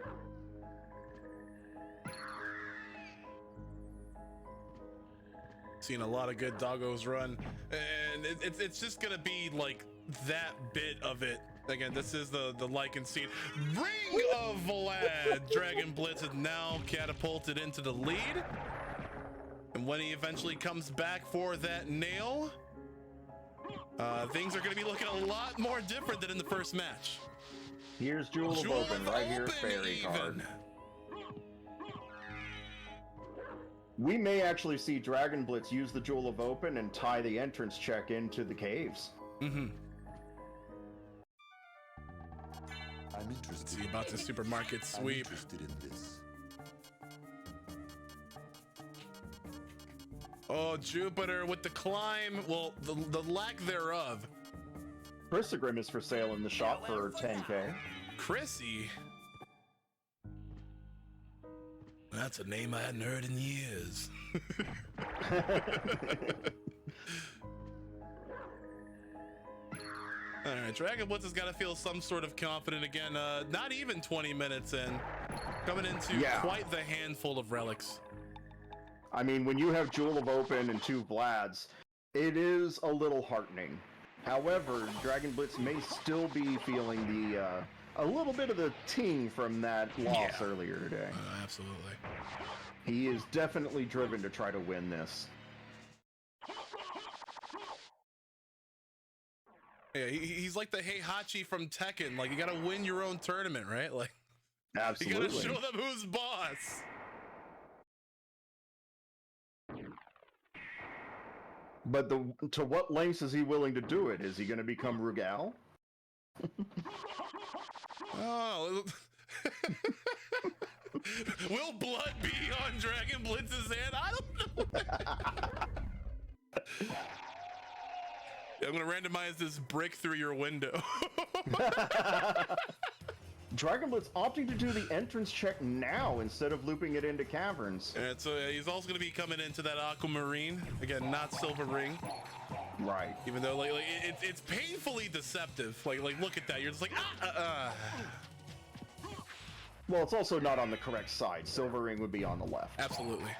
Seen a lot of good doggos run, and it's just gonna be like that bit of it. Again, this is the Lycan scene. Ring of Vlad. Dragon Blitz is now catapulted into the lead, and when he eventually comes back for that nail, things are going to be looking a lot more different than in the first match. Here's Jewel of Open, right here, Fairy card. We may actually see Dragon Blitz use the Jewel of Open and tie the entrance check into the caves. Mm-hmm. I'm interested. See about the supermarket sweep. I'm interested in this. Oh, Jupiter with the climb. Well, the lack thereof. Chrysogrim is for sale in the shop for 10K. Chrissy. That's a name I hadn't heard in years. All right, Dragon Blitz has got to feel some sort of confident again. Not even 20 minutes in, coming into quite the handful of relics. I mean, when you have Jewel of Open and 2 Vlads, it is a little heartening. However, Dragon Blitz may still be feeling the a little bit of the ting from that loss earlier today. Absolutely. He is definitely driven to try to win this. Yeah, he's like the Heihachi from Tekken. Like, you gotta win your own tournament, right? Like, absolutely. You gotta show them who's boss. But to what lengths is he willing to do it? Is he going to become Rugal? Oh. Will blood be on Dragon Blitz's hand? I don't know. I'm gonna randomize this brick through your window. Dragon Blitz opting to do the entrance check now instead of looping it into caverns. And so he's also going to be coming into that aquamarine. Again, not silver ring. Right. Even though like it's painfully deceptive. Like look at that. You're just like, Well, it's also not on the correct side. Silver ring would be on the left. Absolutely.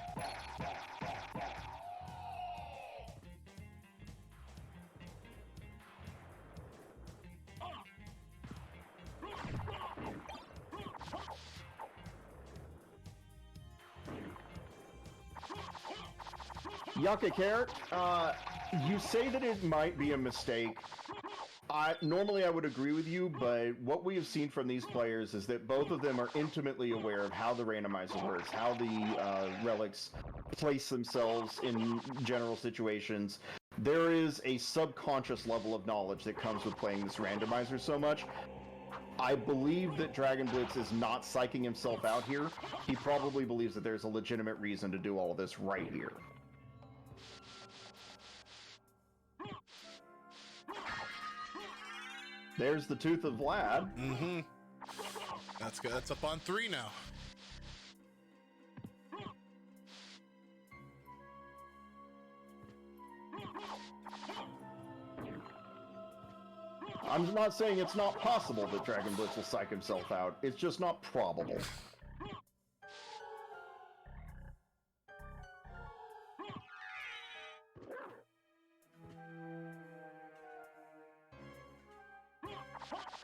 Yakakert, you say that it might be a mistake. Normally I would agree with you, but what we have seen from these players is that both of them are intimately aware of how the randomizer works, how the relics place themselves in general situations. There is a subconscious level of knowledge that comes with playing this randomizer so much. I believe that Dragon Blitz is not psyching himself out here. He probably believes that there's a legitimate reason to do all of this right here. There's the Tooth of Vlad. Mm-hmm. That's good. That's up on 3 now. I'm not saying it's not possible that Dragon Blitz will psych himself out. It's just not probable.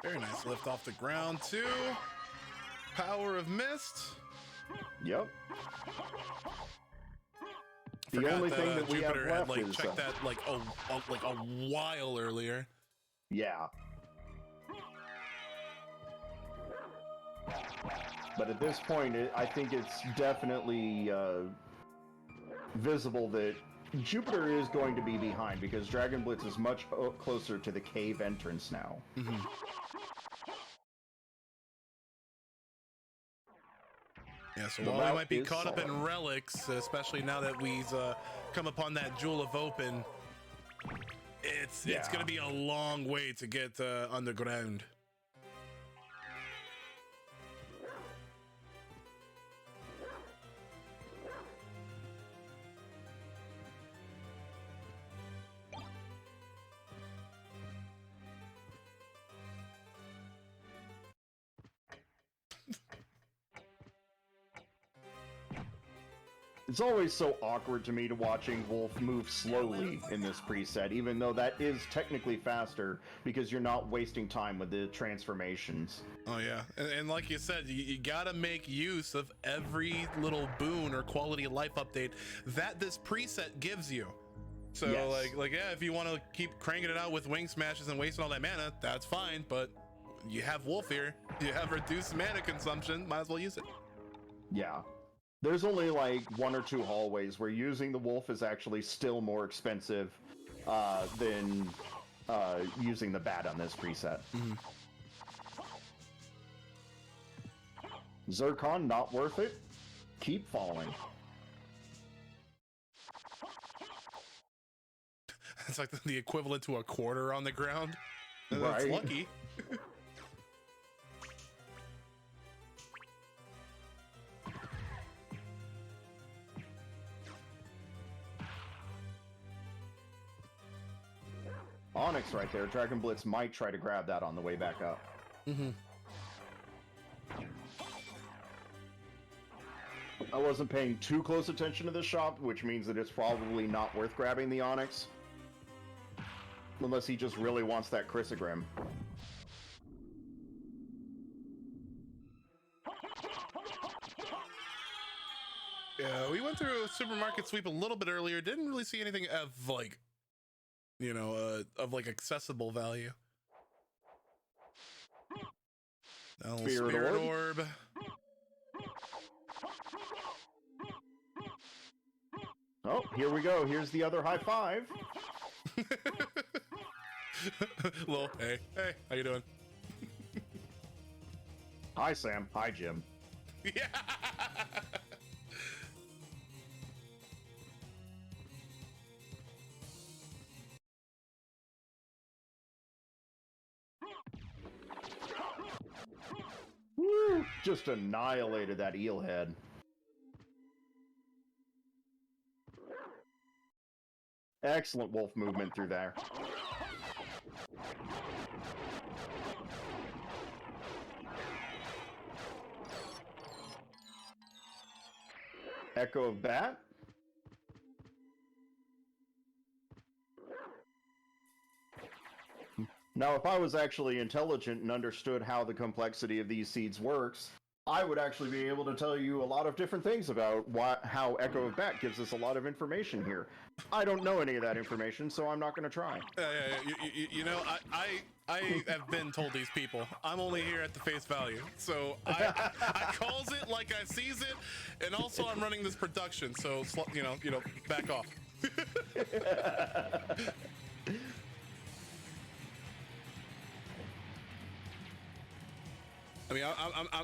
Very nice lift off the ground too. Power of Mist. Yep. The only thing that we have Jupiter left had is checked that like a while earlier. Yeah. But at this point, I think it's definitely visible that Jupiter is going to be behind because Dragon Blitz is much closer to the cave entrance now. Mm-hmm. Yeah, so while we might be caught up in relics, especially now that we've come upon that Jewel of Open, it's going to be a long way to get underground. It's always so awkward to me to watching Wolf move slowly in this preset, even though that is technically faster because you're not wasting time with the transformations. Oh yeah, and like you said, you gotta make use of every little boon or quality of life update that this preset gives you. So Yes. like yeah, if you want to keep cranking it out with wing smashes and wasting all that mana, that's fine, but you have Wolf here, you have reduced mana consumption, might as well use it. Yeah. There's only like 1 or 2 hallways where using the Wolf is actually still more expensive than using the Bat on this preset. Mm-hmm. Zircon, not worth it. Keep falling. It's like the equivalent to a quarter on the ground. That's Right. lucky. Onyx right there. Dragon Blitz might try to grab that on the way back up. Mm-hmm. I wasn't paying too close attention to this shop, which means that it's probably not worth grabbing the Onyx. Unless he just really wants that Chrysogrim. Yeah, we went through a supermarket sweep a little bit earlier. Didn't really see anything of like, you know, of like accessible value. Oh, Spirit Orb. Oh, here we go. Here's the other high five. Lol, hey, how you doing? Hi, Sam. Hi, Jim. Yeah. Woo! Just annihilated that eel head. Excellent wolf movement through there. Echo of Bat. Now, if I was actually intelligent and understood how the complexity of these seeds works, I would actually be able to tell you a lot of different things about how Echo of Bat gives us a lot of information here. I don't know any of that information, so I'm not going to try. You know, I have been told these people. I'm only here at the face value, so I calls it like I sees it, and also I'm running this production, so you know, back off. I mean,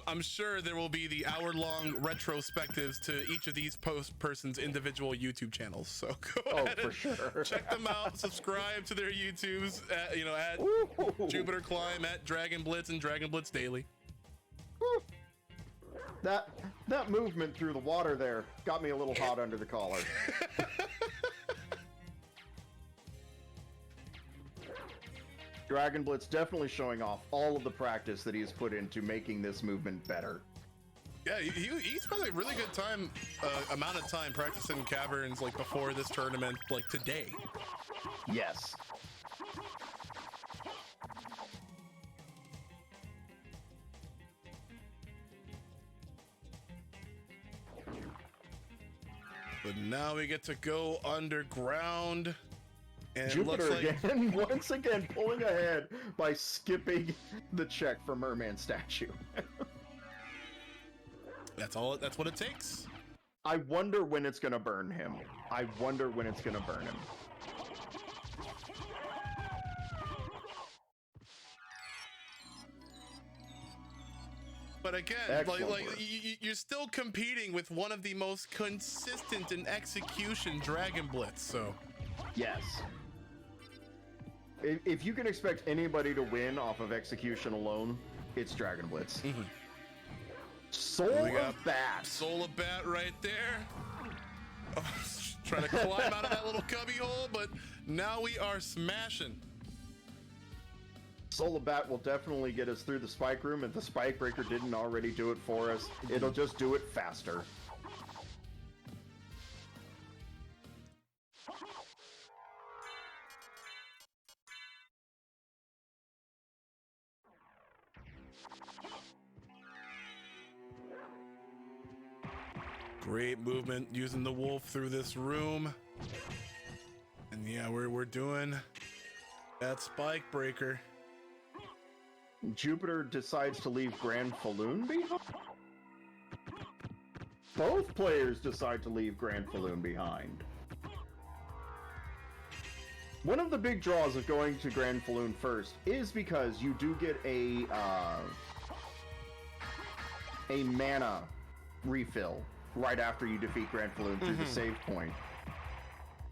I'm sure there will be the hour-long retrospectives to each of these persons' individual YouTube channels. So go ahead for sure. Check them out. Subscribe to their YouTubes. At Ooh. Jupiter Climb, at Dragon Blitz, and Dragon Blitz Daily. Woo. That movement through the water there got me a little hot under the collar. Dragon Blitz definitely showing off all of the practice that he's put into making this movement better. Yeah, he spent a really good amount of time practicing caverns like before this tournament, like today. Yes. But now we get to go underground And Jupiter it looks like again, once again pulling ahead by skipping the check for Merman statue. that's what it takes. I wonder when it's gonna burn him. I wonder when it's gonna burn him. But again, Excellent like work. you're still competing with one of the most consistent in execution Dragon Blitz, so Yes. If you can expect anybody to win off of execution alone, it's Dragon Blitz. Soul we got of Bat. Soul of Bat right there. Oh, trying to climb out of that little cubby hole, but now we are smashing. Soul of Bat will definitely get us through the spike room. If the spike breaker didn't already do it for us, it'll just do it faster. Great movement using the wolf through this room. And yeah, we're doing that spike breaker. Jupiter decides to leave Grand Falloon behind. Both players decide to leave Grand Falloon behind. One of the big draws of going to Grand Falloon first is because you do get a mana refill right after you defeat Grand Falloon through the save point.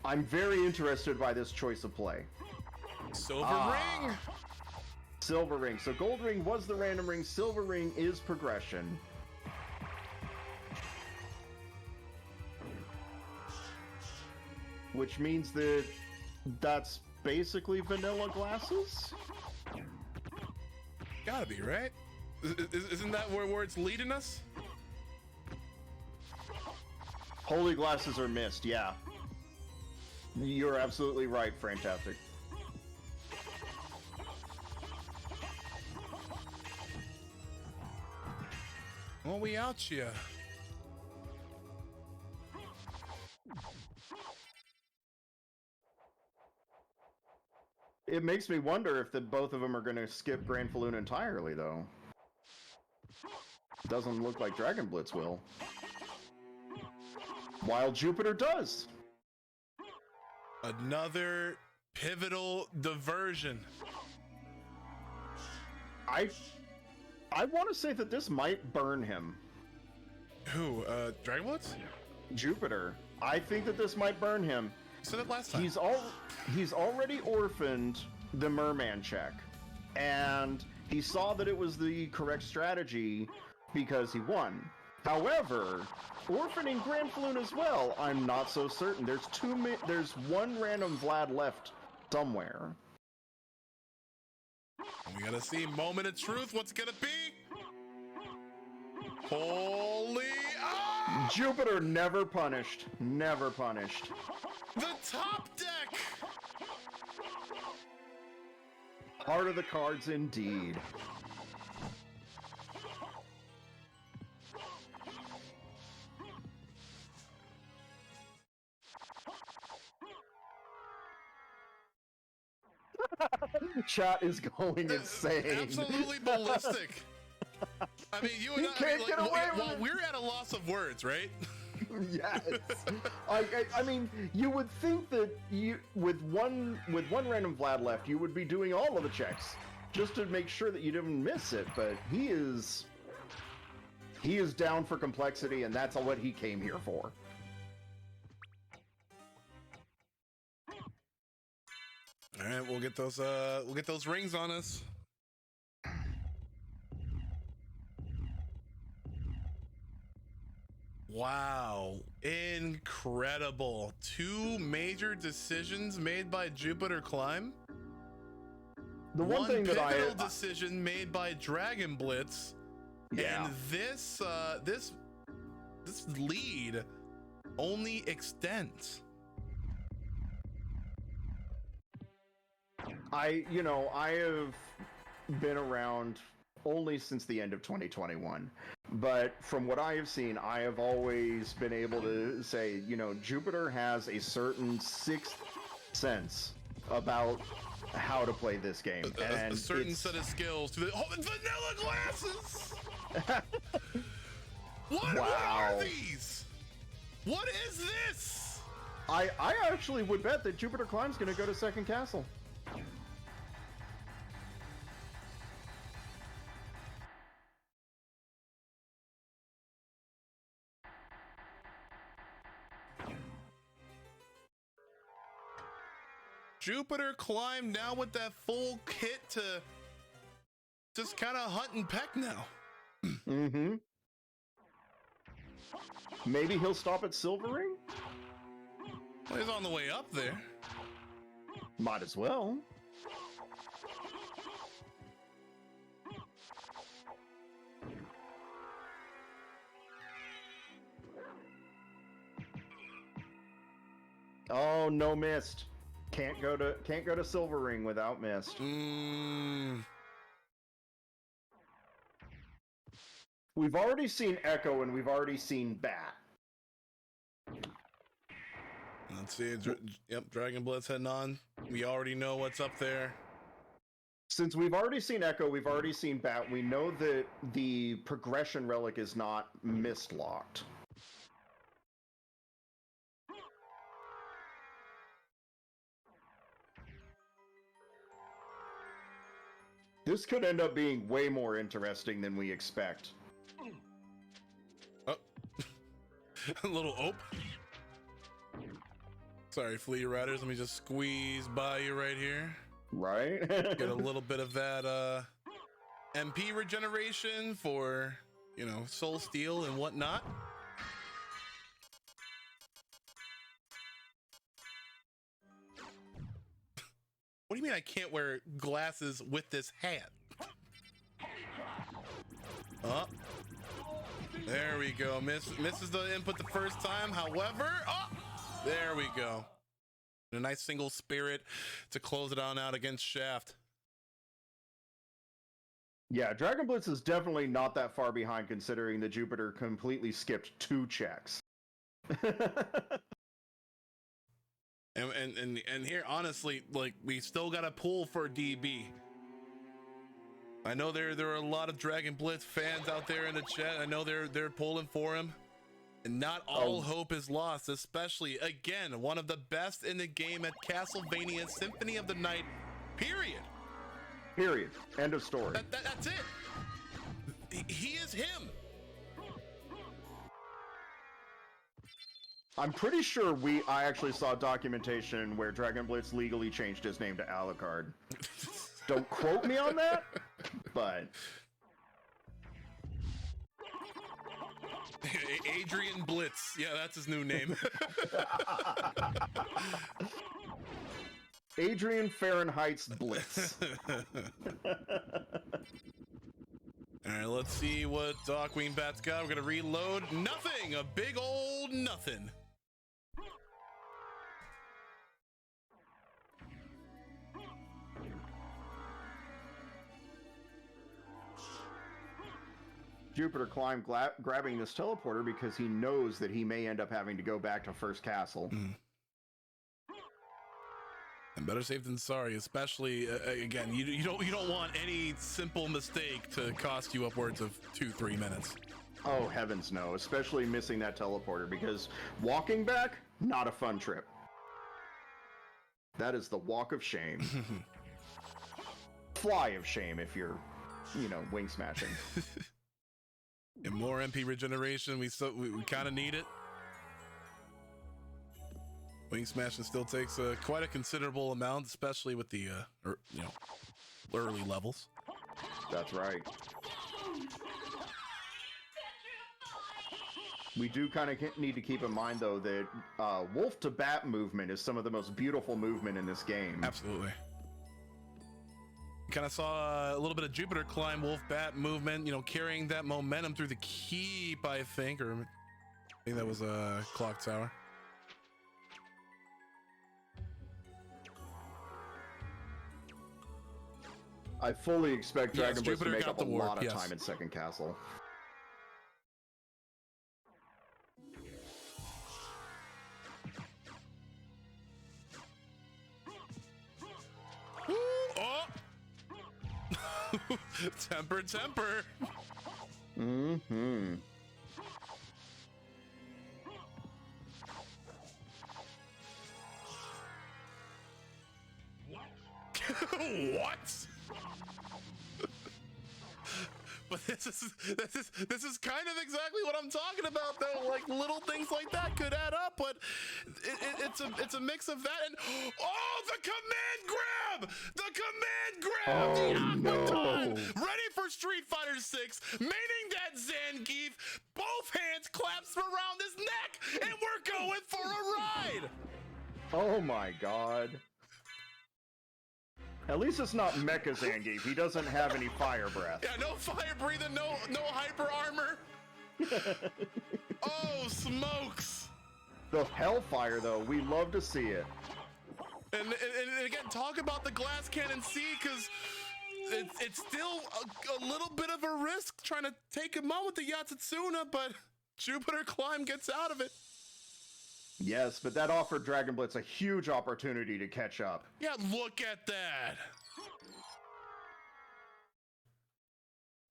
I'm very interested by this choice of play. Silver ring. Silver ring. So gold ring was the random ring. Silver ring is progression. Which means that that's basically vanilla glasses? Gotta be, right? Isn't that where it's leading us? Holy glasses are missed, yeah. You're absolutely right, Fantastic. Well, we out here. It makes me wonder if the both of them are going to skip Grand Falloon entirely, though. Doesn't look like Dragon Blitz will. While Jupiter does. Another pivotal diversion. I want to say that this might burn him. Who? Dragon Blitz? Jupiter. I think that this might burn him. You said it last time. He's already orphaned the Merman check, and he saw that it was the correct strategy because he won. However, orphaning Grand Falloon as well, I'm not so certain. There's one random Vlad left somewhere. We gotta see moment of truth. What's it gonna be? Holy! Ah! Jupiter never punished. Never punished. The top deck. Heart of the cards indeed. Chat is going insane. Absolutely ballistic. I mean, you and You I, can't get away with well, it. we're at a loss of words, right? Yes. I mean, you would think that with one random Vlad left, you would be doing all of the checks just to make sure that you didn't miss it. But he is down for complexity, and that's what he came here for. All right, we'll get those rings on us. Wow, incredible. 2 major decisions made by Jupiter Climb. The one thing that pivotal decision made by Dragon Blitz. Yeah. And this lead only extends. I have been around only since the end of 2021, but from what I have seen, I have always been able to say, Jupiter has a certain sixth sense about how to play this game. A certain set of skills to the vanilla glasses. What are these? What is this? I actually would bet that Jupiter Climb's going to go to second castle. Jupiter Climb now with that full kit to just kind of hunt and peck now. Mm-hmm. Maybe he'll stop at Silvering? Well, he's on the way up there. Might as well. Oh, no mist. Can't go to Silvering without mist. We've already seen Echo and we've already seen Bat. Let's see. Yep, Dragon Blitz heading on. We already know what's up there. Since we've already seen Echo, we've already seen Bat, we know that the progression relic is not mist locked. This could end up being way more interesting than we expect. Oh. A little ope. Sorry, Flea Riders. Let me just squeeze by you right here. Right? Get a little bit of that MP regeneration for, you know, Soul Steel and whatnot. What do you mean I can't wear glasses with this hat? Oh, there we go. Misses the input the first time. However, oh, there we go. A nice single spirit to close it on out against Shaft. Yeah, Dragon Blitz is definitely not that far behind considering that Jupiter completely skipped 2 checks. And here, honestly, like, we still got to pull for DB. I know there are a lot of Dragon Blitz fans out there in the chat. I know they're pulling for him. And not all hope is lost, especially, again, one of the best in the game at Castlevania Symphony of the Night, period. Period. End of story. That's it. He is him. I'm pretty sure I actually saw documentation where Dragon Blitz legally changed his name to Alucard. Don't quote me on that, but... Adrian Blitz. Yeah, that's his new name. Adrian Fahrenheit's Blitz. All right, let's see what Queen Bat's got. We're going to reload. Nothing. A big old nothing. Jupiter Climb grabbing this teleporter because he knows that he may end up having to go back to first castle. And better safe than sorry, especially again, you don't want any simple mistake to cost you upwards of 2-3 minutes. Oh heavens no, especially missing that teleporter, because walking back, not a fun trip. That is the walk of shame. Fly of shame if you're, wing smashing. And more MP regeneration, we kind of need it. Wing smashing still takes quite a considerable amount, especially with the early levels. That's right. We do kind of need to keep in mind though that wolf to bat movement is some of the most beautiful movement in this game. Absolutely. Kind of saw a little bit of Jupiter Climb wolf bat movement, carrying that momentum through the keep, I think that was a clock tower. I fully expect Dragon Blitz to make up a lot of time in second castle. Temper, temper. Mm-hmm. What? But this is kind of exactly what I'm talking about, though. Like, little things like that could add up, but it's a mix of that and the command grab, the Aquaton, ready for Street Fighter 6, meaning that Zangief, both hands clasps around his neck, and we're going for a ride. Oh my god. At least it's not Mecha Zangief. He doesn't have any fire breath. Yeah, no fire breathing, no hyper armor. Oh, smokes. The Hellfire, though, we love to see it. And again, talk about the glass cannon C, because it's still a little bit of a risk trying to take him out with the Yatsutsuna, but Jupiter Climb gets out of it. Yes, but that offered Dragon Blitz a huge opportunity to catch up. Yeah, look at that.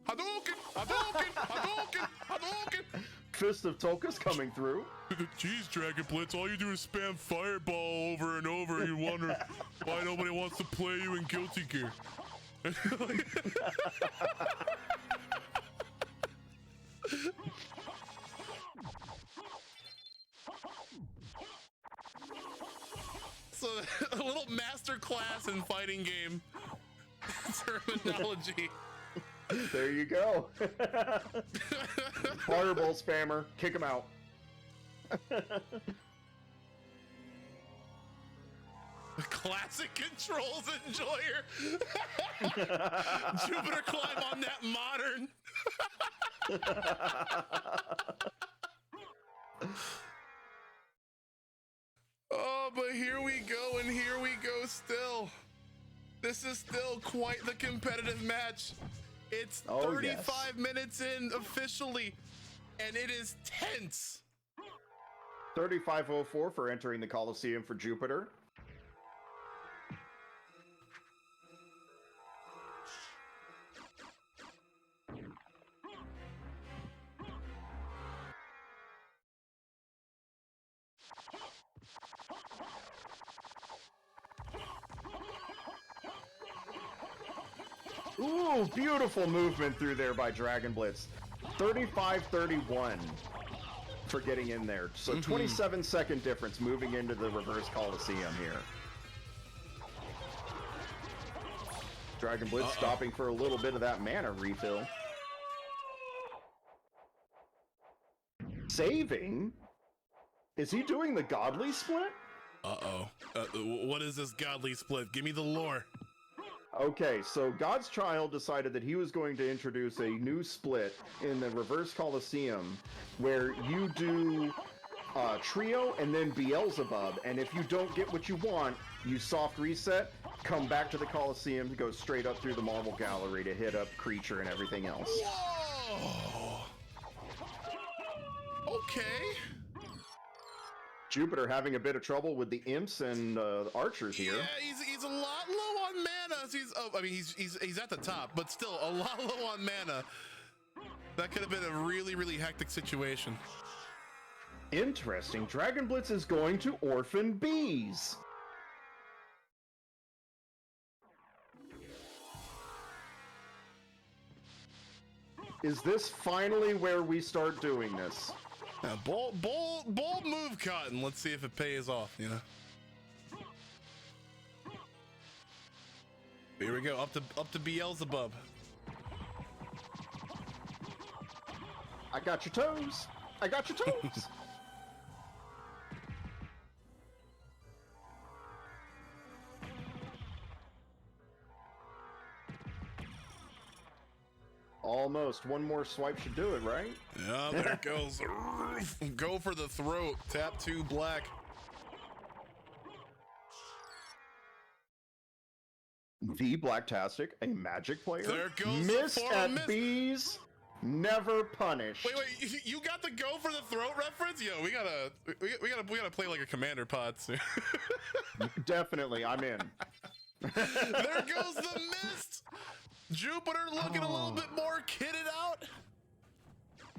Hadouken! Hadouken! Hadouken! Hadouken! Fist of Toka's coming through. Jeez, Dragon Blitz, all you do is spam Fireball over and over, and you wonder why nobody wants to play you in Guilty Gear. So, a little master class in fighting game terminology. There you go. Fireball spammer, kick him out. Classic controls enjoyer. Jupiter Climb on that modern. Oh, but here we go, and here we go still. This is still quite the competitive match. It's 35 minutes in officially, and it is tense. 35:04 for entering the Coliseum for Jupiter. Ooh, beautiful movement through there by Dragon Blitz. 35-31 for getting in there. So 27-second difference moving into the reverse Coliseum here. Dragon Blitz stopping for a little bit of that mana refill. Saving? Is he doing the godly split? What is this godly split? Give me the lore. Okay, so God's Child decided that he was going to introduce a new split in the reverse Coliseum where you do trio and then Beelzebub, and if you don't get what you want, you soft reset, come back to the Coliseum, go straight up through the Marble Gallery to hit up Creature and everything else. Whoa! Okay. Jupiter having a bit of trouble with the imps and archers here. Yeah, he's a lot low on mana. He's at the top, but still a lot low on mana. That could have been a really, really hectic situation. Interesting. Dragon Blitz is going to Orphan Bees. Is this finally where we start doing this? Yeah, bold move, Cotton. Let's see if it pays off, you know. Here we go, up to Beelzebub. I got your toes. I got your toes. Almost. One more swipe should do it, right? Yeah, there it goes. Go for the throat. Tap 2 black. The Blacktastic, a Magic player. There goes Miss at bees, never punish. Wait, you got the go for the throat reference? Yo, we gotta play like a commander pod soon. Definitely, I'm in. There goes the mist. Jupiter looking a little bit more kitted out.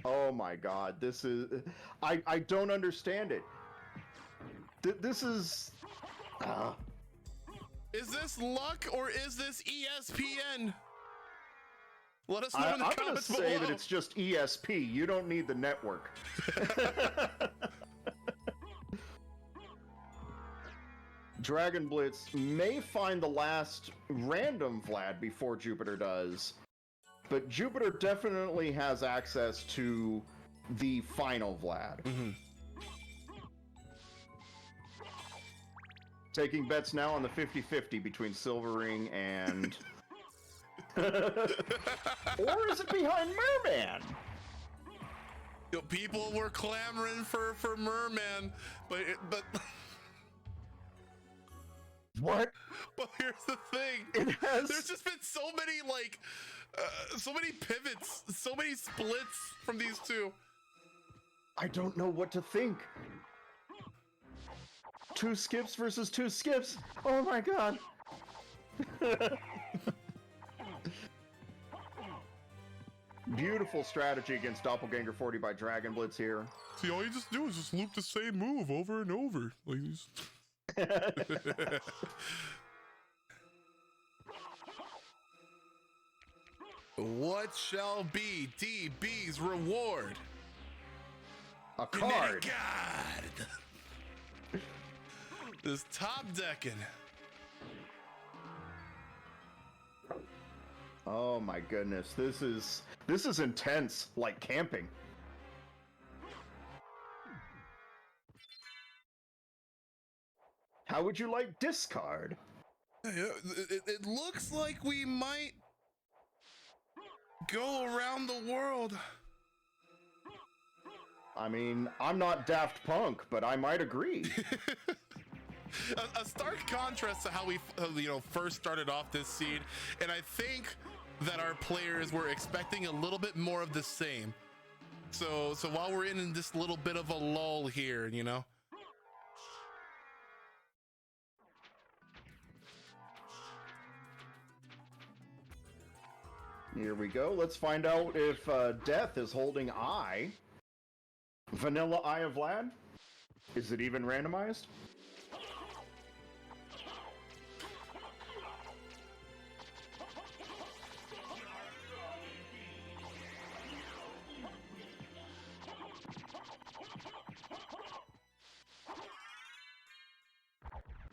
Oh my god, this is... I don't understand it. This is... Is this luck or is this ESPN? Let us know in the comments below. I'm gonna say that it's just ESP. You don't need the network. Dragon Blitz may find the last random Vlad before Jupiter does, but Jupiter definitely has access to the final Vlad. Mm-hmm. Taking bets now on the 50-50 between Silvering and... Or is it behind Merman? Yo, people were clamoring for Merman, but What? But here's the thing. There's just been so many so many pivots, so many splits from these two. I don't know what to think. 2 skips versus 2 skips. Oh my god. Beautiful strategy against Doppelganger 40 by Dragon Blitz here. See, all you just do is just loop the same move over and over. Like these. What shall be DB's reward? A card. God. This top decking. Oh my goodness, this is intense, like camping. How would you like discard? It looks like we might go around the world. I mean, I'm not Daft Punk, but I might agree. A stark contrast to how we first started off this seed, and I think that our players were expecting a little bit more of the same. So while we're in this little bit of a lull here, you know. Here we go. Let's find out if Death is holding Eye. Vanilla Eye of Vlad? Is it even randomized?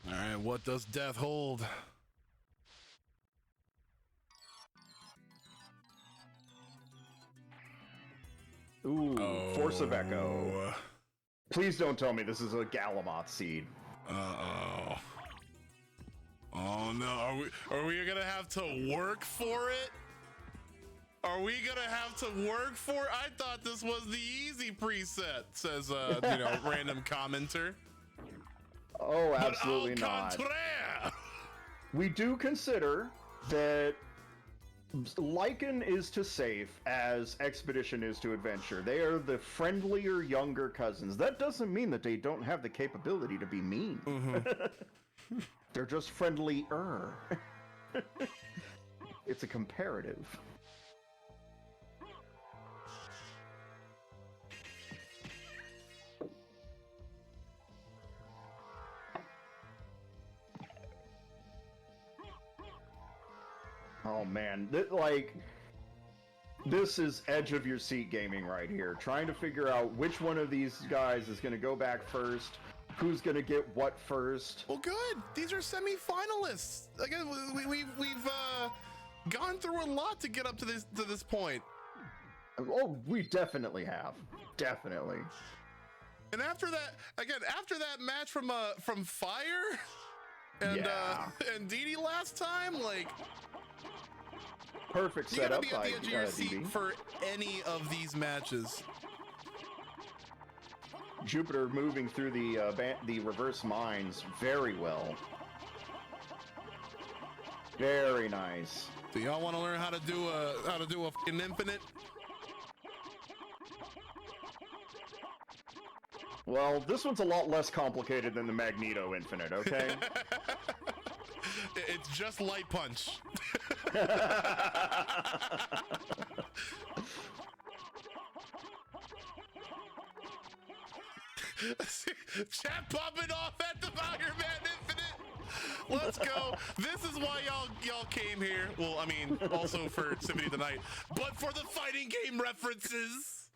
All right, what does Death hold? Ooh, Force of Echo. Please don't tell me this is a Galamoth seed. Uh-oh. Oh no, are we gonna have to work for it? Are we gonna have to work for it? I thought this was the easy preset, says random commenter. Oh, absolutely not. We do consider that Lycan is to safe as Expedition is to Adventure. They are the friendlier, younger cousins. That doesn't mean that they don't have the capability to be mean. Mm-hmm. They're just friendlier. It's a comparative. Oh man, this is edge of your seat gaming right here. Trying to figure out which one of these guys is going to go back first, who's going to get what first. Well, good. These are semi-finalists. Again, we've gone through a lot to get up to this point. Oh, we definitely have. Definitely. And after that match from Fire and and Dee last time, like. Perfect setup. You gotta by be at the edge of your seat for any of these matches. Jupiter moving through the reverse mines very well. Very nice. Do y'all want to learn how to do a fucking infinite? Well, this one's a lot less complicated than the Magneto Infinite, okay? It's just light punch. Chat popping off at the Fireman Infinite. Let's go. This is why y'all came here. Well, I mean, also for Symphony tonight, but for the fighting game references.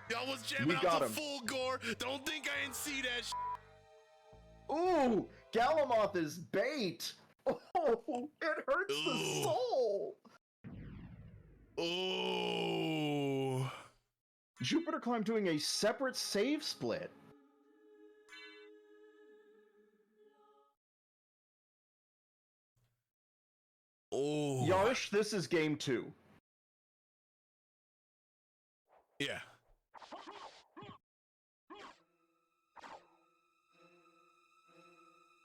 Y'all was jamming out to full gore. Don't think I didn't see that shit. Ooh, Galamoth is bait. Oh, it hurts the soul. Oh. Jupiter Climb doing a separate save split. Oh. Yarsh, this is game 2. Yeah.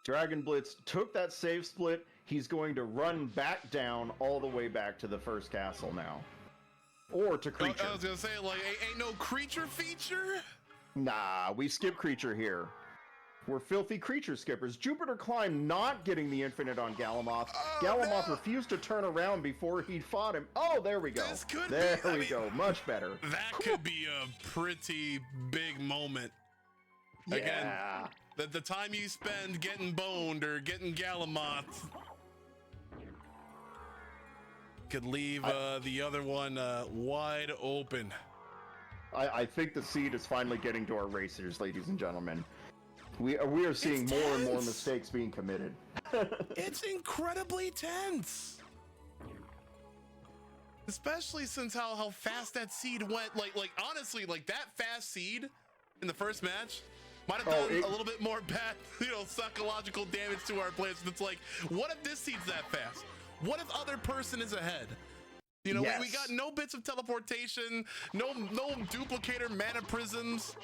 Dragon Blitz took that save split. He's going to run back down all the way back to the first castle now. Or to creature. I was gonna say, like, ain't no creature feature? Nah, we skip creature here. We're filthy creature skippers. Jupiter Climb not getting the infinite on Galamoth. Oh, Galamoth no. refused to turn around before he fought him. Oh, there we go. This could there be, we go. Much better. That could be a pretty big moment. Yeah. Again, the time you spend getting boned or getting Galamoth could leave the other one wide open. I think the seed is finally getting to our racers, ladies and gentlemen. We are seeing more and more mistakes being committed. It's incredibly tense. Especially since how fast that seed went. Like honestly, like that fast seed in the first match might have done a little bit more bad, psychological damage to our players. It's like, what if this seed's that fast? What if other person is ahead? We got no bits of teleportation, no duplicator mana prisms,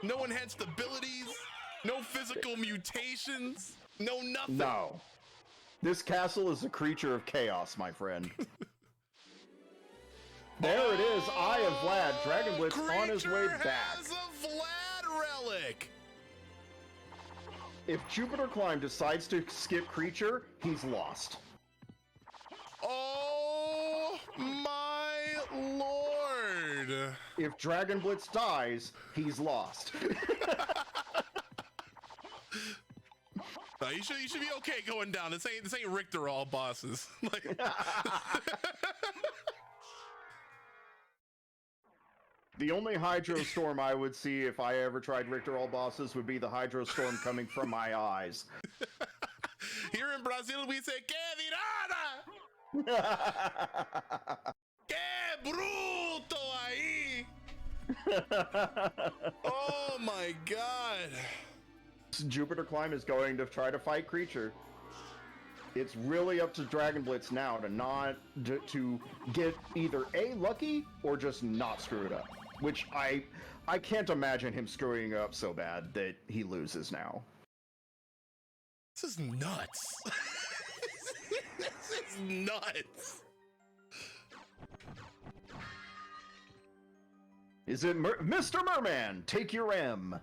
no enhanced abilities, no physical mutations, no nothing. No. This castle is a creature of chaos, my friend. There it is, Eye of Vlad. Dragon Blitz on his way back. Has a Vlad relic. If Jupiter Climb decides to skip creature, he's lost. Oh my lord. If Dragon Blitz dies, he's lost. No, you should be okay going down. This ain't Richter all bosses. The only Hydro Storm I would see if I ever tried Richter all bosses would be the Hydro Storm coming from my eyes. Here in Brazil, we say, "Que virada! Que bruto ahí!" Oh my god. Jupiter Climb is going to try to fight creature. It's really up to Dragon Blitz now to get either A, lucky, or just not screw it up. Which I can't imagine him screwing up so bad that he loses now. This is nuts. This is nuts. Is it Mr. Merman? Take your M.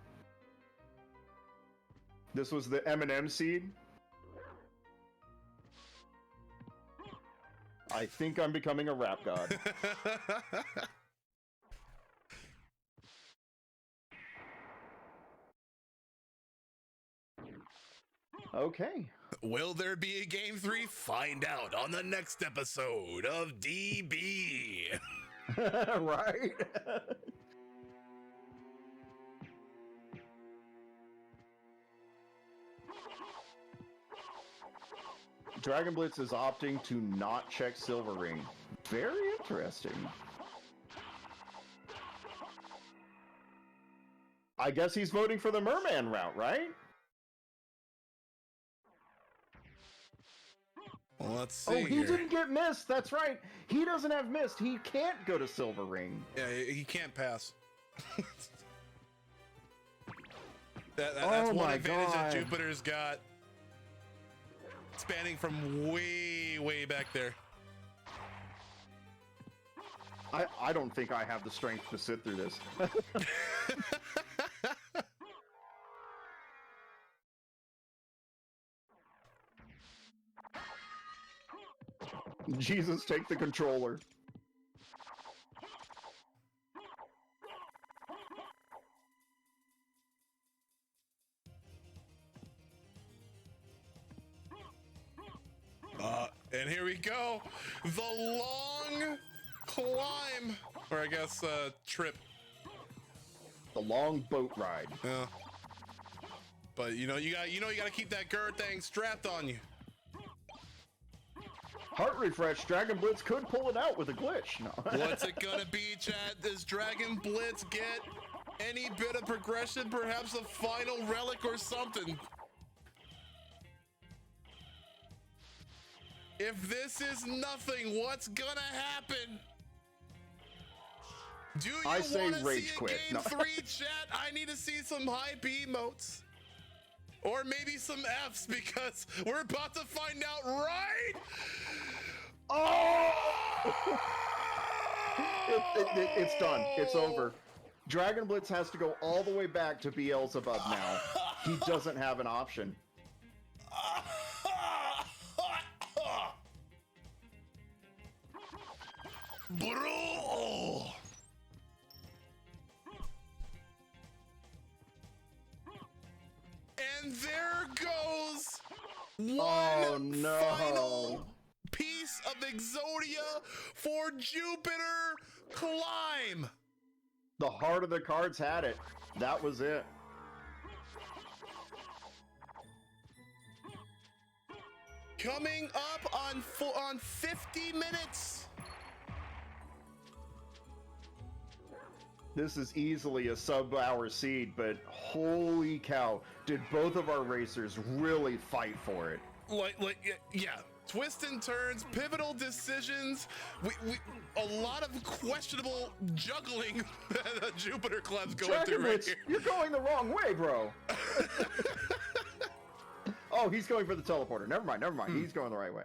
This was the M&M seed. I think I'm becoming a rap god. Okay. Will there be a game 3? Find out on the next episode of DB. Right? Dragon Blitz is opting to not check Silver Ring. Very interesting. I guess he's voting for the Merman route, right? Well, let's see. Oh, he didn't get missed. That's right. He doesn't have missed. He can't go to Silver Ring. Yeah, he can't pass. That's one advantage that Jupiter's got. Spanning from way back there. I don't think I have the strength to sit through this. Jesus, take the controller. And here we go. The long climb, or I guess trip. The long boat ride. Yeah. But you gotta keep that gird thing strapped on you. Heart refresh. Dragon Blitz could pull it out with a glitch. No. What's it gonna be, chat? Does Dragon Blitz get any bit of progression? Perhaps a final relic or something? If this is nothing, what's gonna happen? Do you I say want to rage see a quit. game No. 3, chat? I need to see some hype emotes. Or maybe some Fs, because we're about to find out right. Oh! It's done. It's over. Dragon Blitz has to go all the way back to Beelzebub now. He doesn't have an option. Bro! And there goes one final piece of Exodia for Jupiter Climb. The heart of the cards had it. That was it. Coming up on 50 minutes. This is easily a sub-hour seed, but holy cow, did both of our racers really fight for it. Yeah. Twists and turns, pivotal decisions, a lot of questionable juggling that Jupiter Club's going Dragon through right Blitz, here. you're going the wrong way, bro. Oh, he's going for the teleporter. Never mind. He's going the right way.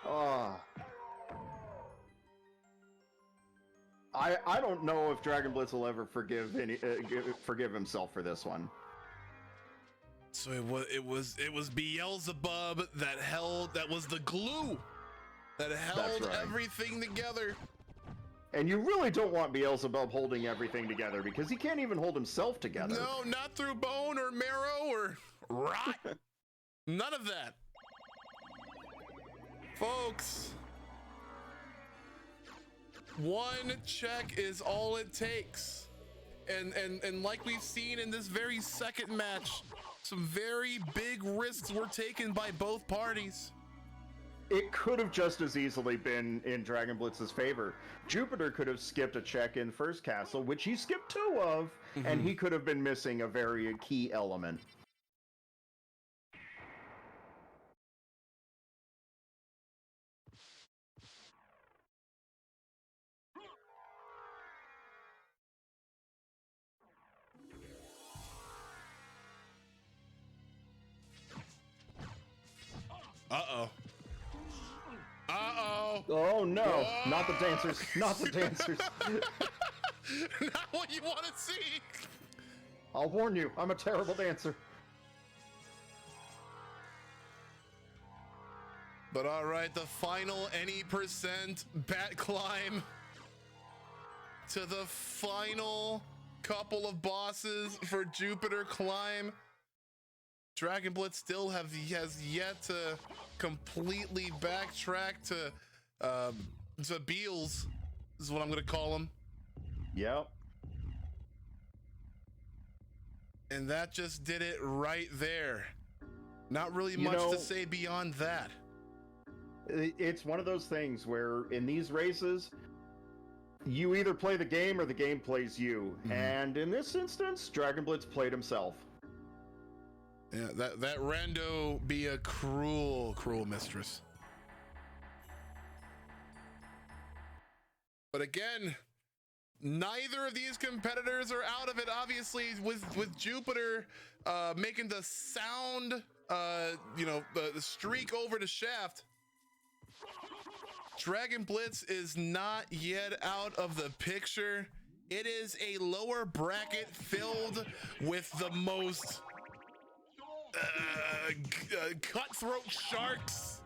Oh. I don't know if Dragon Blitz will ever forgive himself for this one. So it was Beelzebub that was the glue that held right. everything together. And you really don't want Beelzebub holding everything together, because he can't even hold himself together. No, not through bone or marrow or rot. None of that. Folks, one check is all it takes. And like we've seen in this very second match, some very big risks were taken by both parties. It could have just as easily been in Dragon Blitz's favor. Jupiter could have skipped a check in first castle, which he skipped 2 of, and he could have been missing a very key element. Uh-oh. Uh-oh. Oh no, Whoa. not the dancers, not the dancers. Not what you want to see. I'll warn you, I'm a terrible dancer. But all right, the final any percent bat climb to the final couple of bosses for Jupiter Climb. Dragon Blitz still has yet to completely backtrack to Beals, is what I'm gonna call him. Yep. And that just did it right there. Not really much to say beyond that. It's one of those things where in these races, you either play the game or the game plays you. And in this instance, Dragon Blitz played himself. Yeah, that rando be a cruel, cruel mistress. But again, neither of these competitors are out of it. Obviously, with Jupiter making the sound, the streak over to Shaft. Dragon Blitz is not yet out of the picture. It is a lower bracket filled with the most cutthroat sharks.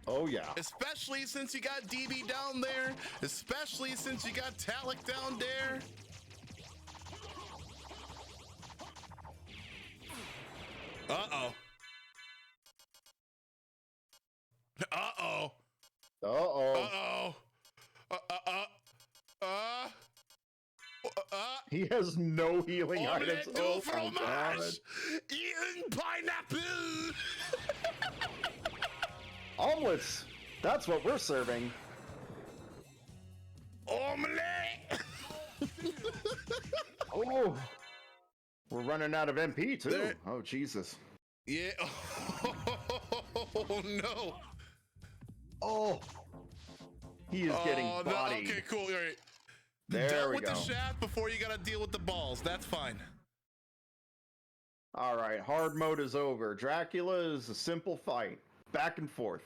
Oh yeah. Especially since you got DB down there. Especially since you got Talik down there. Uh-oh. Uh-oh. Uh-oh. Uh-oh. He has no healing items. Omelette Oh du my god. fromage. Eating pineapple. Omelets. That's what we're serving. Omelette. Oh. We're running out of MP too. There- Oh Jesus. Yeah. Oh no. Oh. He is getting no. bodied. Okay, cool. All right. There Dealt we with go. the shaft before you gotta deal with the balls. That's fine. All right, hard mode is over. Dracula is a simple fight, back and forth.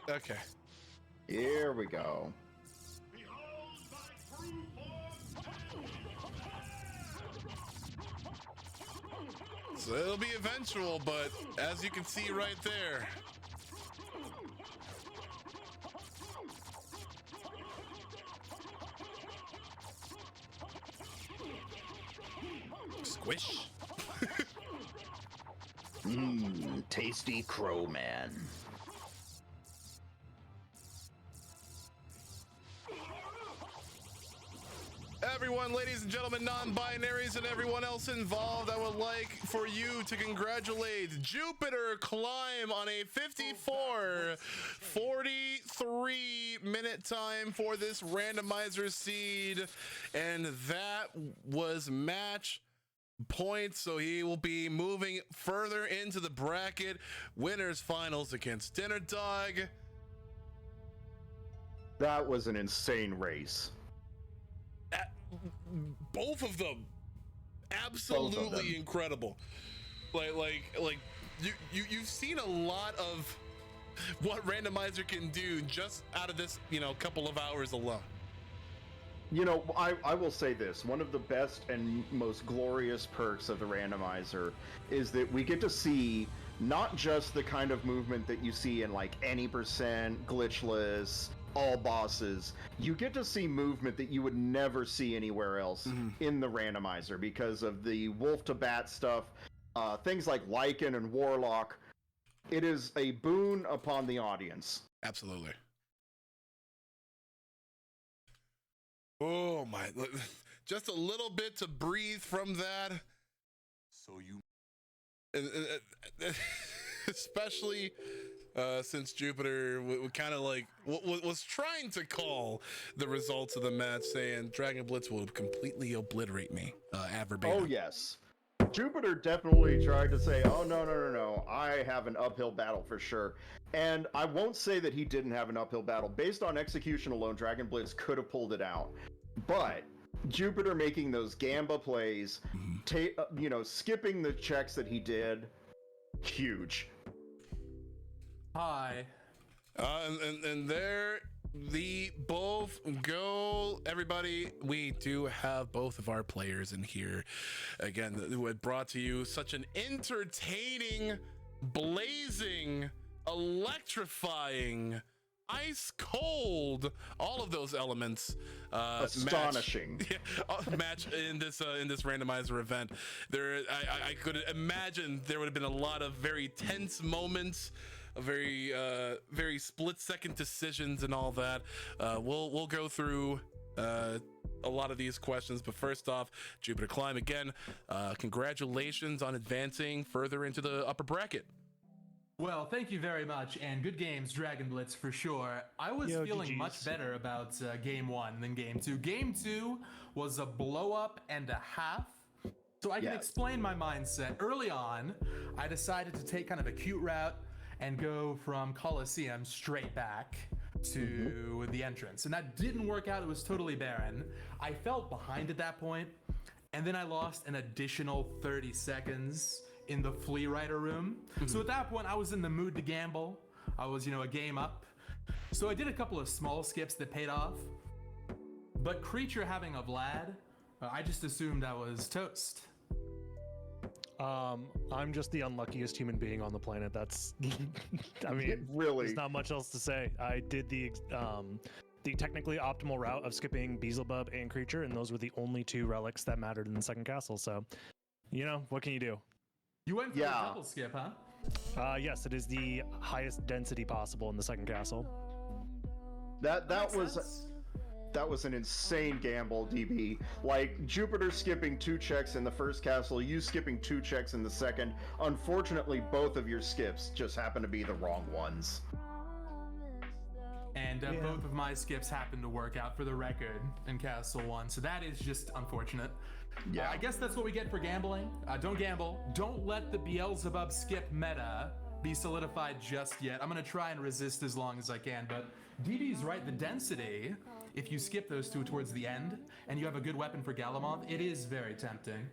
Okay. Here we go. So it'll be eventual, but as you can see right there. Squish. Tasty Crow Man. Everyone, ladies and gentlemen, non-binaries, and everyone else involved, I would like for you to congratulate Jupiter Climb on a 54:43 minute time for this randomizer seed, and that was match points, so he will be moving further into the bracket. Winners finals against Dinner Dog. That was an insane race. Both of them absolutely incredible. Like you've seen a lot of what randomizer can do just out of this, couple of hours alone. I will say this. One of the best and most glorious perks of the randomizer is that we get to see not just the kind of movement that you see in like any percent, glitchless, all bosses. You get to see movement that you would never see anywhere else in the randomizer because of the wolf to bat stuff, things like Lycan and Warlock. It is a boon upon the audience. Absolutely. Oh my, just a little bit to breathe from that. So you Especially since Jupiter kind of like was trying to call the results of the match, saying Dragon Blitz will completely obliterate me. Verbatim. Oh yes, Jupiter definitely tried to say, "Oh no, I have an uphill battle for sure." And I won't say that he didn't have an uphill battle. Based on execution alone, Dragon Blitz could have pulled it out, but Jupiter making those Gamba plays, skipping the checks that he did, huge. Hi. And there the both go. Everybody, we do have both of our players in here again, who had brought to you such an entertaining, blazing, electrifying, ice cold, all of those elements Astonishing match in this randomizer event. I could imagine there would have been a lot of very tense moments, very split-second decisions and all that. We'll go through a lot of these questions, but first off, Jupiter Climb again, congratulations on advancing further into the upper bracket. Well, thank you very much, and good games, Dragon Blitz, for sure. I was feeling GGs. much better about Game 1 than Game 2. Game 2 was a blow-up and a half, so I can explain my mindset. Early on, I decided to take kind of a cute route and go from Coliseum straight back. to the entrance, and that didn't work out. It was totally barren. I felt behind at that point, and then I lost an additional 30 seconds in the flea rider room. So at that point, I was in the mood to gamble. I was, a game up. So I did a couple of small skips that paid off. But creature having a Vlad, I just assumed I was toast. I'm just the unluckiest human being on the planet. That's, I mean, Really? there's not much else to say. I did the technically optimal route of skipping Beelzebub and creature, and those were the only two relics that mattered in the second castle. So, what can you do? You went for the double skip, huh? Yes, it is the highest density possible in the second castle. That was an insane gamble, DB. Like, Jupiter skipping 2 checks in the first castle, you skipping 2 checks in the second. Unfortunately, both of your skips just happen to be the wrong ones. And both of my skips happened to work out for the record in Castle 1, so that is just unfortunate. Yeah. I guess that's what we get for gambling. Don't gamble. Don't let the Beelzebub skip meta be solidified just yet. I'm going to try and resist as long as I can, but DB's right. The density, if you skip those two towards the end and you have a good weapon for Galamoth, it is very tempting.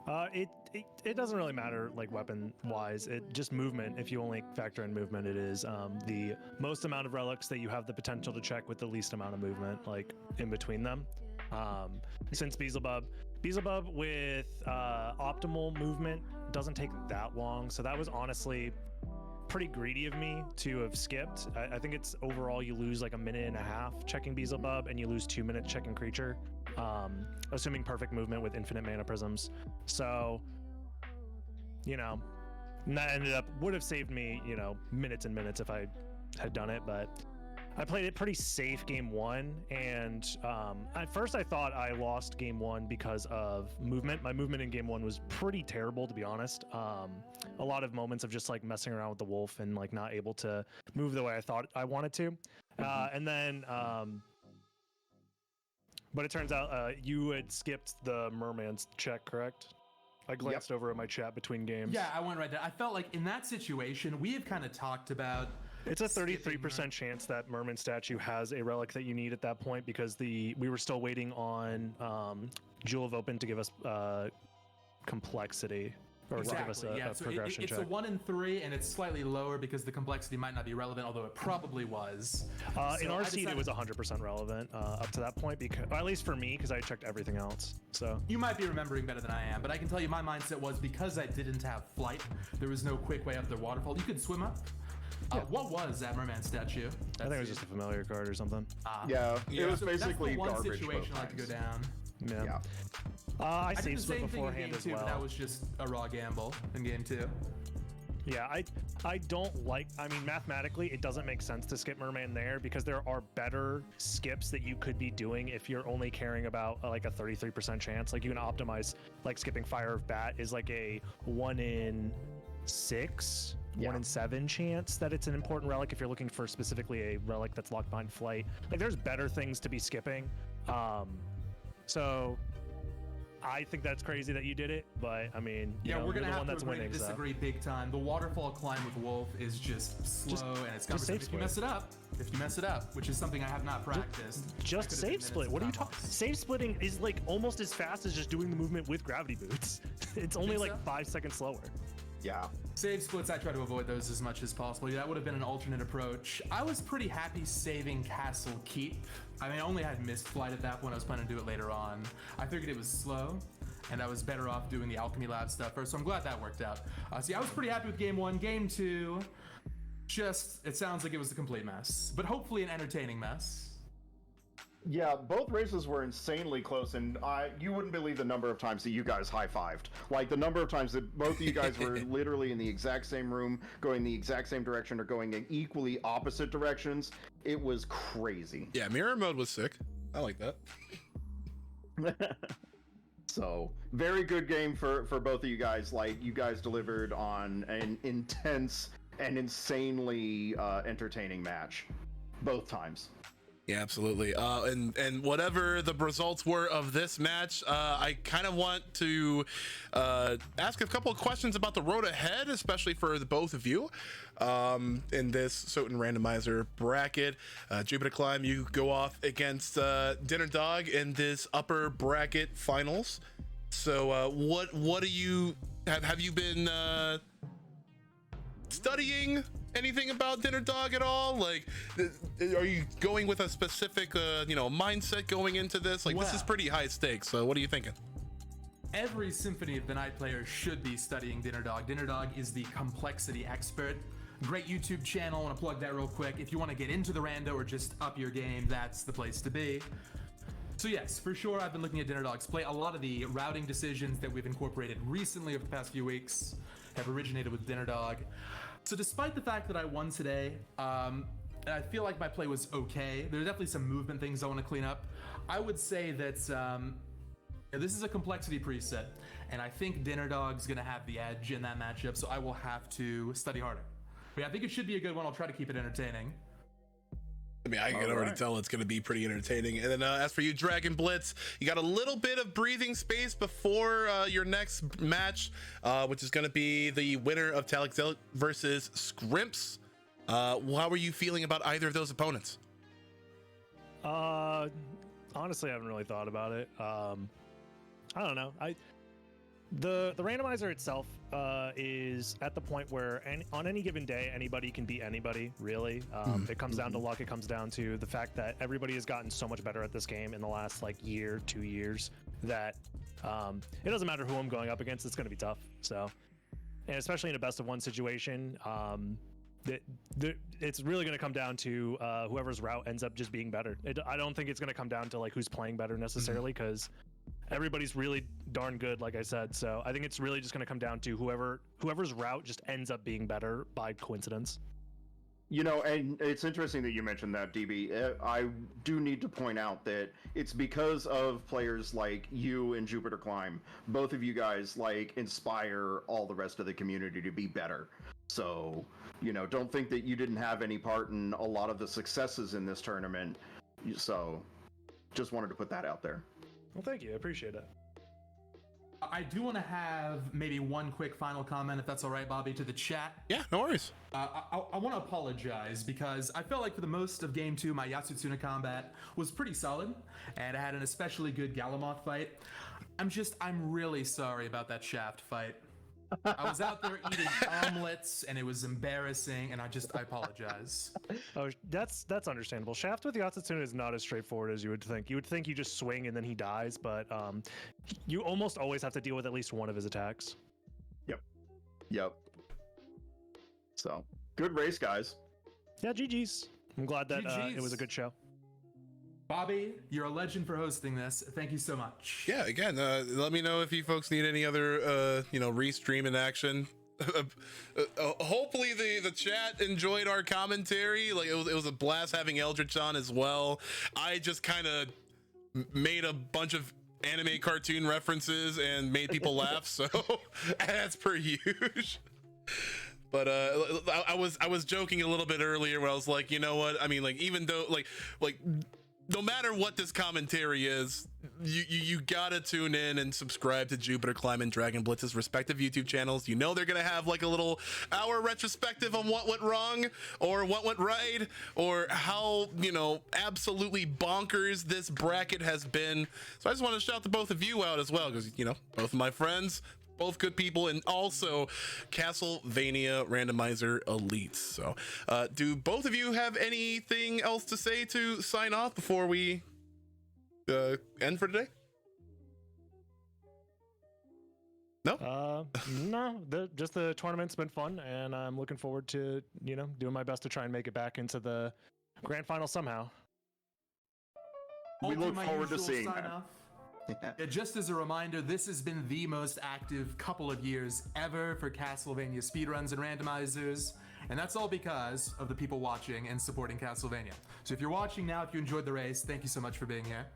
It doesn't really matter, like, weapon wise. It just movement. If you only factor in movement, it is the most amount of relics that you have the potential to check with the least amount of movement, like, in between them. Since Beelzebub with optimal movement doesn't take that long, so that was honestly pretty greedy of me to have skipped. I think it's overall you lose like 1.5 minutes checking Beelzebub, and you lose 2 minutes checking creature, assuming perfect movement with infinite mana prisms. So, and that would have saved me, minutes and minutes if I had done it, but I played it pretty safe game 1, and at first I thought I lost game 1 because of movement. My movement in game 1 was pretty terrible, to be honest. A lot of moments of just like messing around with the wolf and like not able to move the way I thought I wanted to. And then, but it turns out you had skipped the merman's check, correct? I glanced over at my chat between games. Yeah, I went right there. I felt like in that situation, we have kind of talked about. It's a 33% chance that Merman statue has a relic that you need at that point, because we were still waiting on Jewel of Open to give us complexity, or to give us a so progression it's check. a 1 in 3, and it's slightly lower because the complexity might not be relevant, although it probably was. In our seed, it was 100% relevant up to that point, because, or at least for me, because I checked everything else. So you might be remembering better than I am, but I can tell you my mindset was, because I didn't have flight, there was no quick way up the waterfall. You could swim up. What was that merman statue? I think it was just a familiar card or something. It was So basically that's the one garbage. situation I like to go down. Yeah. I did saved the split same thing in beforehand game as 2, well. but that was just a raw gamble in game 2. Yeah, I don't like, I mean, mathematically, it doesn't make sense to skip Merman there, because there are better skips that you could be doing if you're only caring about like a 33% chance. Like, you can optimize, like, skipping Fire of Bat is like a 1 in 6, 1 in 7 chance that it's an important relic if you're looking for specifically a relic that's locked behind flight. Like, there's better things to be skipping. So I think that's crazy that you did it, but I mean, we're gonna the have one to that's agree winning. to disagree big time. The waterfall climb with Wolf is just slow, and it's cumbersome. If you mess it up, which is something I have not practiced. Just save split. What are you talking? Save splitting is like almost as fast as just doing the movement with gravity boots. It's only like 5 seconds slower. Yeah. Save splits, I try to avoid those as much as possible. That would have been an alternate approach. I was pretty happy saving Castle Keep. I mean, I only had missed flight at that point. I was planning to do it later on. I figured it was slow, and I was better off doing the Alchemy Lab stuff first, so I'm glad that worked out. I was pretty happy with game 1. Game 2, it sounds like it was a complete mess, but hopefully an entertaining mess. Yeah, both races were insanely close, and you wouldn't believe the number of times that you guys high-fived. Like, the number of times that both of you guys were literally in the exact same room, going the exact same direction, or going in equally opposite directions. It was crazy. Yeah, mirror mode was sick. I like that. So, very good game for both of you guys. Like, you guys delivered on an intense and insanely entertaining match. Both times. Yeah, absolutely. And whatever the results were of this match, I kind of want to ask a couple of questions about the road ahead, especially for the both of you. In this SOTN randomizer bracket, Jupiter Climb, you go off against Dinner Dog in this upper bracket finals. So what do you have you been studying anything about Dinner Dog at all? Like, are you going with a specific mindset going into this? Like, this is pretty high stakes, so what are you thinking? Every Symphony of the Night player should be studying Dinner Dog. Dinner Dog is the complexity expert. Great YouTube channel. I want to plug that real quick. If you want to get into the rando or just up your game, that's the place to be. So yes, for sure, I've been looking at Dinner Dog's play. A lot of the routing decisions that we've incorporated recently over the past few weeks have originated with Dinner Dog. So despite the fact that I won today, and I feel like my play was okay, there are definitely some movement things I want to clean up. I would say that this is a complexity preset, and I think Dinner Dog's going to have the edge in that matchup, so I will have to study harder. But yeah, I think it should be a good one. I'll try to keep it entertaining. I mean, I can already tell it's going to be pretty entertaining. And then as for you, Dragon Blitz, you got a little bit of breathing space before your next match, which is going to be the winner of Talixel versus Scrimps. How are you feeling about either of those opponents? Honestly, I haven't really thought about it. I don't know. The randomizer itself is at the point where on any given day, anybody can beat anybody, really. It comes down to luck. It comes down to the fact that everybody has gotten so much better at this game in the last year, 2 years, that it doesn't matter who I'm going up against, it's going to be tough. So, and especially in a best of one situation, it's really going to come down to whoever's route ends up just being better. I don't think it's going to come down to who's playing better necessarily, because everybody's really darn good, like I said. So I think it's really just going to come down to whoever's route just ends up being better by coincidence. And it's interesting that you mentioned that, DB. I do need to point out that it's because of players like you and Jupiter Climb. Both of you guys inspire all the rest of the community to be better. So, don't think that you didn't have any part in a lot of the successes in this tournament. So, just wanted to put that out there. Well, thank you. I appreciate it. I do want to have maybe one quick final comment, if that's all right, Bobby, to the chat. Yeah, no worries. I want to apologize because I felt like for the most of Game 2, my Yasutsuna combat was pretty solid, and I had an especially good Galamoth fight. I'm really sorry about that Shaft fight. I was out there eating omelets, and it was embarrassing, and I apologize. Oh, that's understandable. Shaft with Yasutsuna is not as straightforward as you would think. You would think you just swing and then he dies, but you almost always have to deal with at least one of his attacks. Yep. So, good race, guys. Yeah, GG's. I'm glad that it was a good show. Bobby, you're a legend for hosting this. Thank you so much. Yeah, again, let me know if you folks need any other, restream in action. Hopefully the chat enjoyed our commentary. It was a blast having Eldritch on as well. I just kind of made a bunch of anime cartoon references and made people laugh, so that's pretty huge. But I was joking a little bit earlier when I was like, you know what? I mean, even though no matter what this commentary is, you gotta tune in and subscribe to Jupiter Climb and Dragon Blitz's respective YouTube channels. They're gonna have a little hour retrospective on what went wrong or what went right, or how absolutely bonkers this bracket has been. So I just want to shout to both of you out as well, because both of my friends, both good people, and also Castlevania Randomizer Elites. So do both of you have anything else to say to sign off before we end for today? No? No, just the tournament's been fun, and I'm looking forward to doing my best to try and make it back into the grand final somehow. We look forward to seeing that. Yeah, just as a reminder, this has been the most active couple of years ever for Castlevania speedruns and randomizers, and that's all because of the people watching and supporting Castlevania. So if you're watching now, if you enjoyed the race, thank you so much for being here.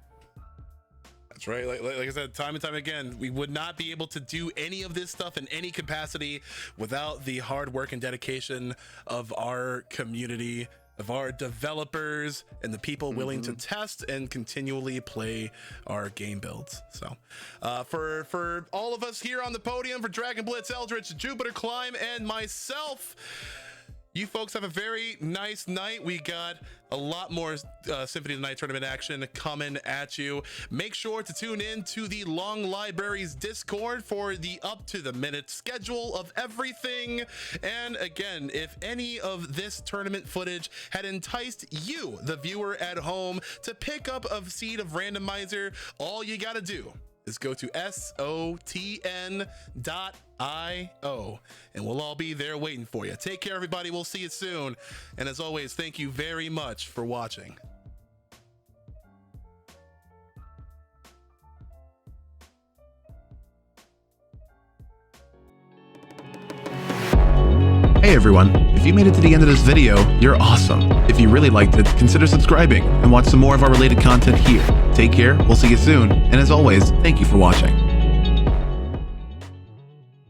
That's right. Like I said, time and time again, we would not be able to do any of this stuff in any capacity without the hard work and dedication of our community. of our developers and the people willing to test and continually play our game builds. So for all of us here on the podium, for Dragon Blitz, Eldritch, Jupiter Climb, and myself, you folks have a very nice night. We got a lot more Symphony tonight tournament action coming at you. Make sure to tune in to the Long Libraries Discord for the up-to-the-minute schedule of everything. And again, if any of this tournament footage had enticed you, the viewer at home, to pick up a seed of Randomizer, all you gotta do is go to SOTN.io, and we'll all be there waiting for you. Take care, everybody. We'll see you soon. And as always, thank you very much for watching. Hey everyone, if you made it to the end of this video, you're awesome. If you really liked it, consider subscribing and watch some more of our related content here. Take care, we'll see you soon, and as always, thank you for watching.